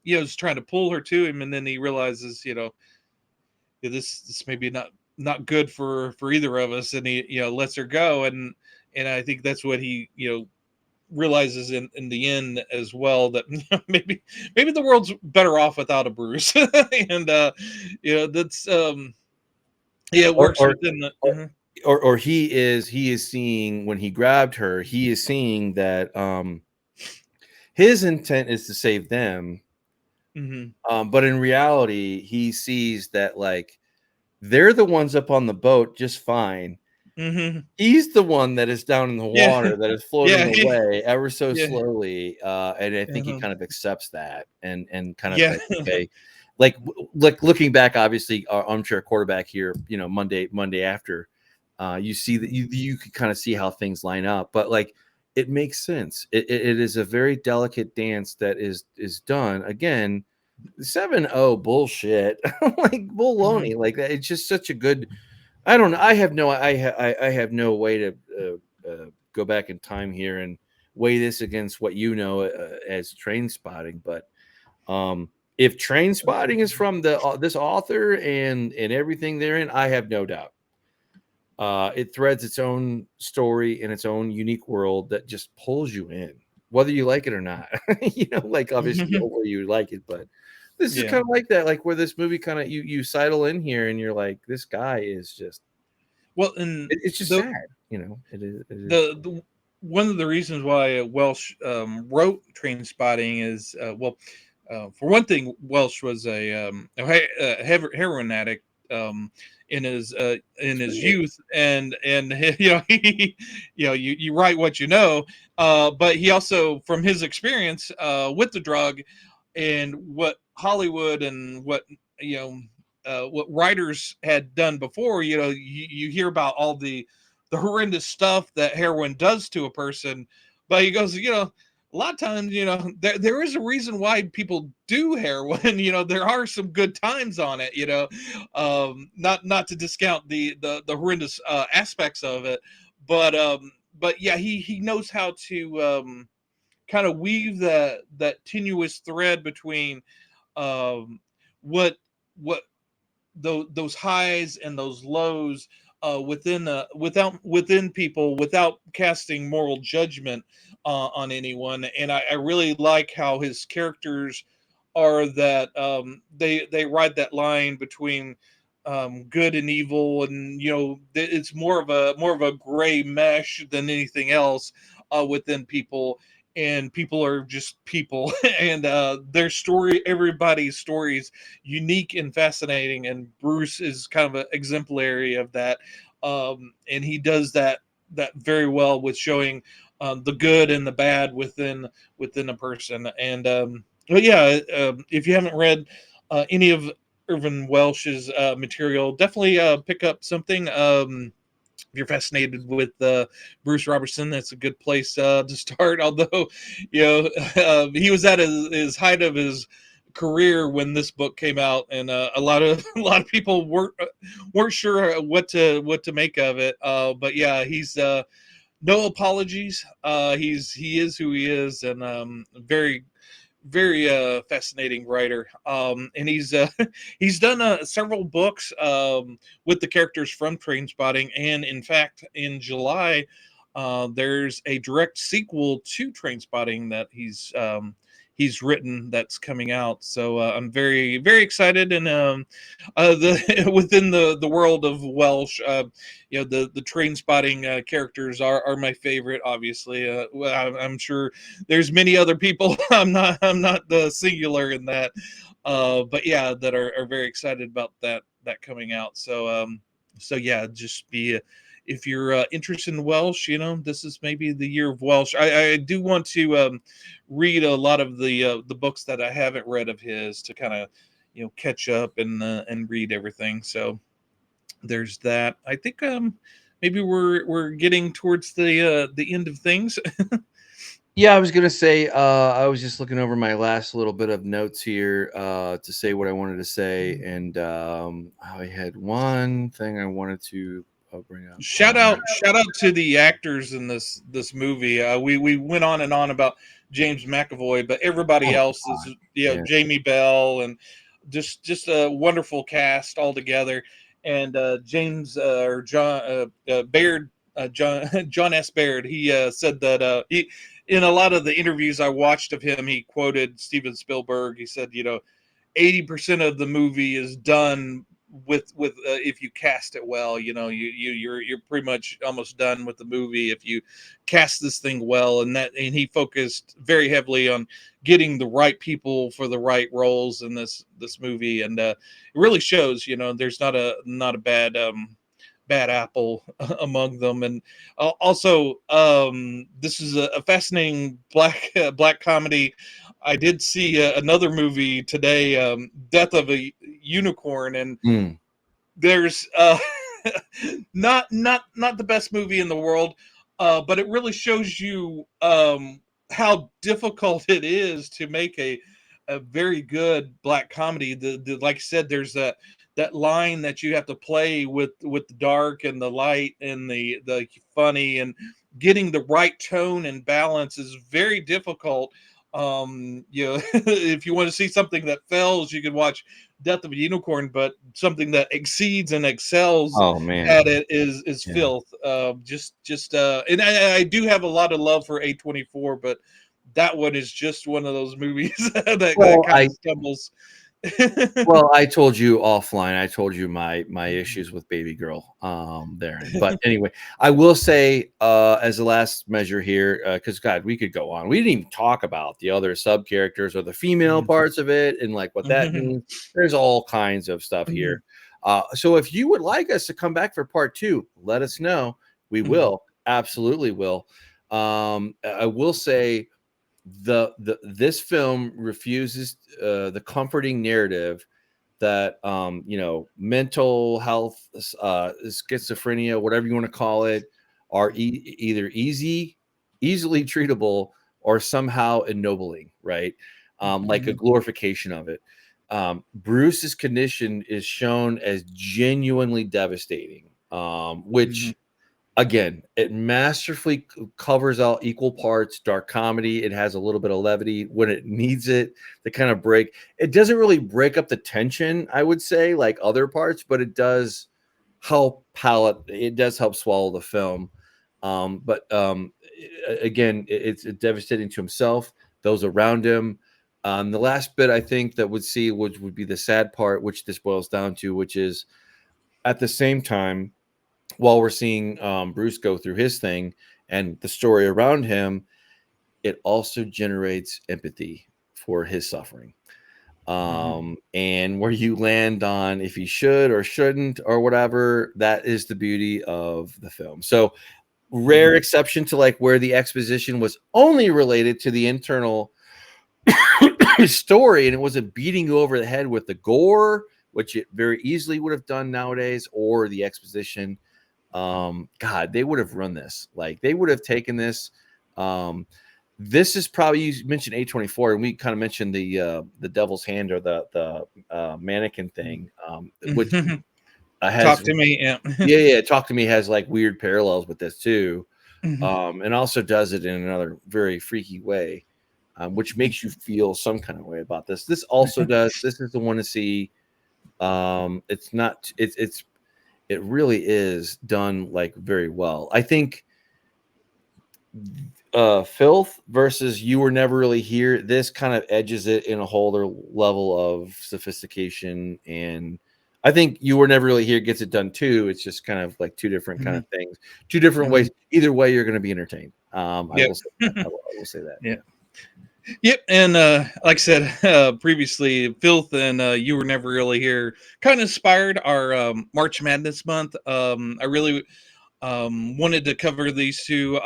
is trying to pull her to him, and then he realizes, this maybe not good for either of us, and he lets her go, and I think that's what he realizes in the end as well, that maybe the world's better off without a Bruce. And that's it Or works or within the or he is seeing, when he grabbed her, he is seeing that his intent is to save them. But in reality, he sees that, like, they're the ones up on the boat just fine. He's the one that is down in the water, that is floating away ever so slowly. And I think he kind of accepts that, and kind of like, okay, like looking back, obviously, our armchair quarterback here, Monday after, you see that you can kind of see how things line up, but like, it makes sense. It is a very delicate dance that is done. Again, 7-0 bullshit, like baloney, like that. It's just such a good. I don't know. I have no way to go back in time here and weigh this against what as Train Spotting. But if Train Spotting is from this author and everything therein, I have no doubt. It threads its own story in its own unique world that just pulls you in, whether you like it or not. Like, obviously, hopefully you like it, but this is kind of like that, like where this movie kind of you sidle in here and you're like, this guy is just and it's just sad, It is. One of the reasons why Welsh wrote Train Spotting is for one thing, Welsh was a heroin addict in his youth, and you write what you know, but he also, from his experience with the drug and what Hollywood and what what writers had done before, you hear about all the horrendous stuff that heroin does to a person, but he goes, a lot of times, there is a reason why people do heroin. There are some good times on it. Not to discount the horrendous aspects of it, but yeah, he knows how to kind of weave that tenuous thread between what what those highs and those lows within people, without casting moral judgment on anyone. And I really like how his characters are that they ride that line between good and evil, and it's more of a gray mesh than anything else within people, and people are just people. And their story, everybody's story is unique and fascinating, and Bruce is kind of an exemplary of that. And he does that very well with showing the good and the bad within a person. And but yeah, if you haven't read any of Irvine Welsh's material, definitely pick up something. If you're fascinated with Bruce Robertson, that's a good place to start. Although, he was at his height of his career when this book came out, and a lot of people weren't sure what to make of it. But yeah, he's no apologies. He is who he is, and very fascinating writer. And he's done several books with the characters from Train Spotting, and in fact, in July, there's a direct sequel to Train Spotting that he's written, that's coming out. So I'm very excited. And the within the world of Welsh, the Train Spotting characters are my favorite. Obviously, I'm sure there's many other people. I'm not the singular in that, but yeah, that are very excited about that coming out. So yeah, just be if you're interested in Welsh, this is maybe the year of Welsh. I do want to read a lot of the books that I haven't read of his, to kind of catch up and read everything. So there's that. I think maybe we're getting towards the end of things. Yeah, I was gonna say, I was just looking over my last little bit of notes here to say what I wanted to say, and I had one thing I wanted to bring up. Shout out to the actors in this movie. We went on and on about James McAvoy, but everybody Oh else God, is yeah. Jamie Bell, and just a wonderful cast altogether. And James or John Baird, Jon S. Baird, he said that he, in a lot of the interviews I watched of him, he quoted Steven Spielberg. He said, 80% of the movie is done with if you cast it well. You're pretty much almost done with the movie if you cast this thing well. And he focused very heavily on getting the right people for the right roles in this movie, and it really shows. There's not a bad apple among them. And also, this is a fascinating black comedy. I did see another movie today, Death of a Unicorn, and Mm. there's not the best movie in the world, but it really shows you how difficult it is to make a very good black comedy. Like I said, there's that line that you have to play with the dark and the light and the funny, and getting the right tone and balance is very difficult. If you want to see something that fails, you can watch Death of a Unicorn, but something that exceeds and excels Oh man, at it is yeah. Filth. And I do have a lot of love for A24, but that one is just one of those movies that Well, kind of stumbles. Well, I told you offline. I told you my issues with Baby Girl there. But anyway, I will say as a last measure here, because God, we could go on. We didn't even talk about the other sub characters or the female parts of it and like what that means. There's all kinds of stuff here. So if you would like us to come back for part 2, let us know. We will, absolutely will. I will say this film refuses the comforting narrative that mental health, schizophrenia, whatever you want to call it, are either easily treatable or somehow ennobling, right? Like a glorification of it. Bruce's condition is shown as genuinely devastating, which again, it masterfully covers out equal parts dark comedy. It has a little bit of levity when it needs it to kind of break. It doesn't really break up the tension, I would say, like other parts, but it does help it does help swallow the film. Again, it's devastating to himself, those around him. The last bit I think that would be the sad part, which this boils down to, which is at the same time, while we're seeing Bruce go through his thing and the story around him, it also generates empathy for his suffering. And where you land on if he should or shouldn't or whatever, that is the beauty of the film. So rare exception to like where the exposition was only related to the internal story and it wasn't beating you over the head with the gore, which it very easily would have done nowadays, or the exposition. God, they would have run this. Like they would have taken this. This is probably, you mentioned A24, and we kind of mentioned the Devil's Hand or the mannequin thing, which has Talk to me. yeah, Talk to Me has like weird parallels with this too, and also does it in another very freaky way, which makes you feel some kind of way about this. This also does. This is the one to see. It's not. It really is done like very well. I think Filth versus You Were Never Really Here, this kind of edges it in a whole other level of sophistication, and I think You Were Never Really Here gets it done too. It's just kind of like two different kind of things, two different ways. Either way, you're going to be entertained. I will say that. Yeah. Yep, and like I said previously, Filth and You Were Never Really Here kind of inspired our March Madness month. I really wanted to cover these two.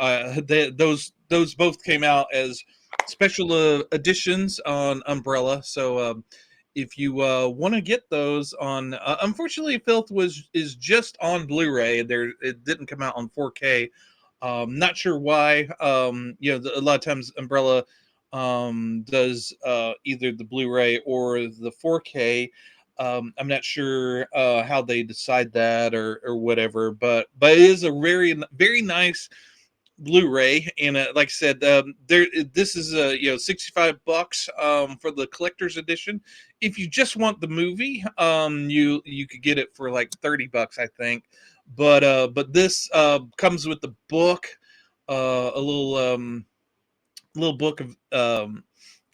Those both came out as special editions on Umbrella. So if you want to get those on, unfortunately, Filth is just on Blu-ray. There, it didn't come out on 4K. Not sure why. A lot of times Umbrella does either the Blu-ray or the 4K. I'm not sure how they decide that or whatever, but it is a very nice Blu-ray, and like I said, this is $65 for the collector's edition. If you just want the movie, you could get it for like $30, I think. But this comes with the book, a little book of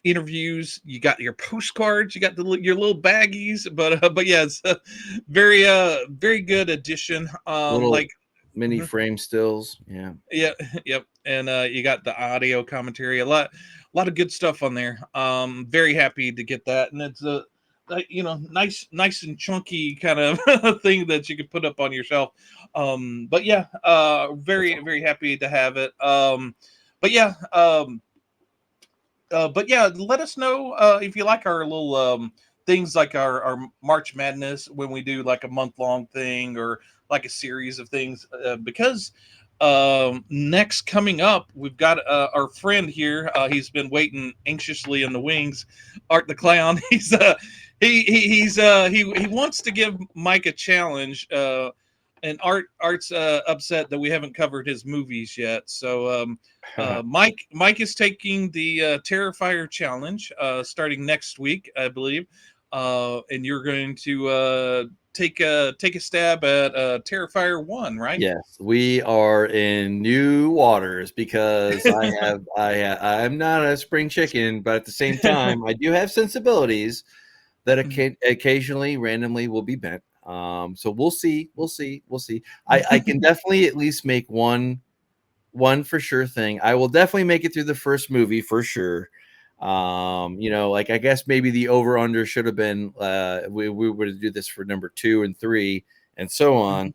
interviews. You got your postcards, you got your little baggies, but yeah, it's a very good edition. Little Like. mini Mhm. frame stills. Yeah. Yeah, yep. And you got the audio commentary, a lot of good stuff on there. Very happy to get that, and it's a nice and chunky kind of thing that you could put up on your shelf. But yeah, very happy to have it. But yeah, let us know if you like our little things, like our March Madness, when we do like a month-long thing or like a series of things, because next coming up, we've got our friend here. He's been waiting anxiously in the wings, Art the Clown. He wants to give Mike a challenge, and Art's upset that we haven't covered his movies yet. So Mike is taking the Terrifier challenge starting next week, I believe, and you're going to take a stab at Terrifier 1, right? Yes, we are in new waters because I'm not a spring chicken, but at the same time, I do have sensibilities that occasionally, randomly, will be bent. So we'll see. I can definitely at least make one for sure thing. I will definitely make it through the first movie for sure. Like I guess maybe the over under should have been we were to do this for number 2 and 3 and so on.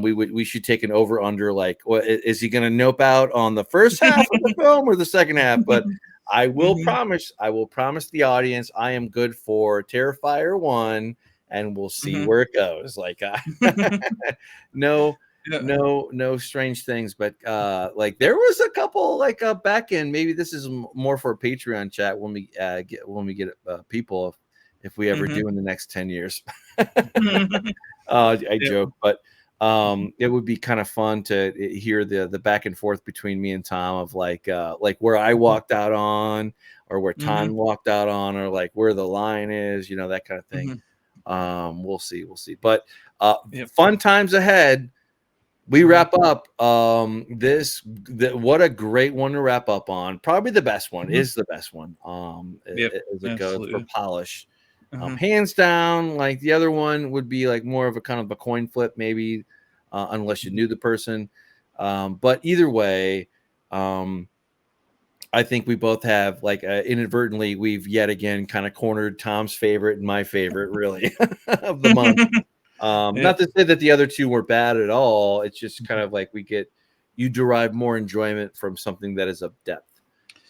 We should take an over under, like, what is he going to nope out on the first half of the film or the second half? But I will promise the audience I am good for Terrifier 1, and we'll see where it goes. Like no strange things, but like there was a couple like back in, maybe this is more for a Patreon chat when we get people, if we ever do in the next 10 years. I joke, but it would be kind of fun to hear the back and forth between me and Tom of like where I walked out on, or where Tom walked out on, or like where the line is, that kind of thing. We'll see, but fun times ahead. We wrap up what a great one to wrap up on. Probably the best one is the best one. As it goes for polish. Hands down, like the other one would be like more of a kind of a coin flip, maybe, unless you knew the person. But either way, I think we both have, like, inadvertently, we've yet again kind of cornered Tom's favorite and my favorite, really, of the month. Not to say that the other two were bad at all. It's just kind of like you derive more enjoyment from something that is of depth.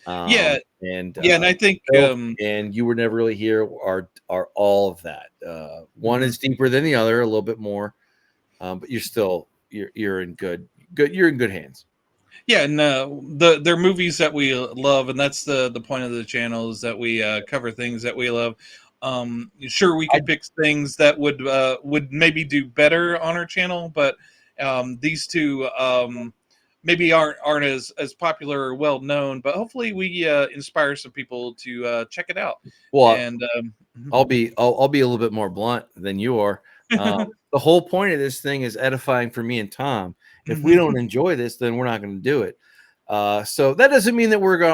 And I think and You Were Never Really Here are all of that. One is deeper than the other, a little bit more, but you're in good hands. Yeah, and they're movies that we love, and that's the point of the channel, is that we cover things that we love. Sure, we could pick things that would maybe do better on our channel, but these two maybe aren't as popular or well known. But hopefully, we inspire some people to check it out. Well, and I'll be a little bit more blunt than you are. The whole point of this thing is edifying for me and Tom. If we don't enjoy this, then we're not going to do it. So that doesn't mean that we're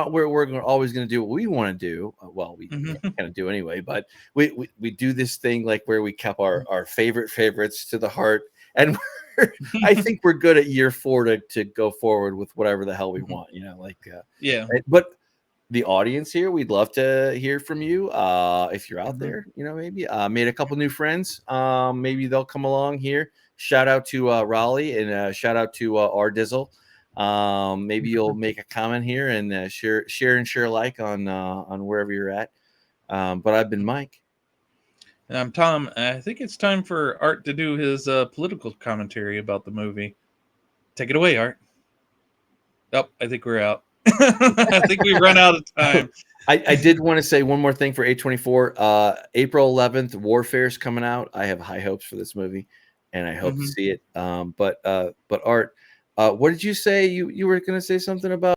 always going to do what we want to do. Well, we kind of do anyway, but we do this thing like where we kept our favorites to the heart, and I think we're good at year 4 to go forward with whatever the hell we want. But the audience here, we'd love to hear from you. If you're out there, maybe made a couple new friends. Maybe they'll come along here. Shout out to Raleigh, and shout out to R Dizzle. Maybe you'll make a comment here and share and share like on wherever you're at. But I've been Mike. And I'm Tom. I think it's time for Art to do his political commentary about the movie. Take it away, Art. Oh, I think we're out. I think we've run out of time. I did want to say one more thing for A24. April 11th, Warfare's coming out. I have high hopes for this movie, and I hope to see it. But Art, what did you say? You were going to say something about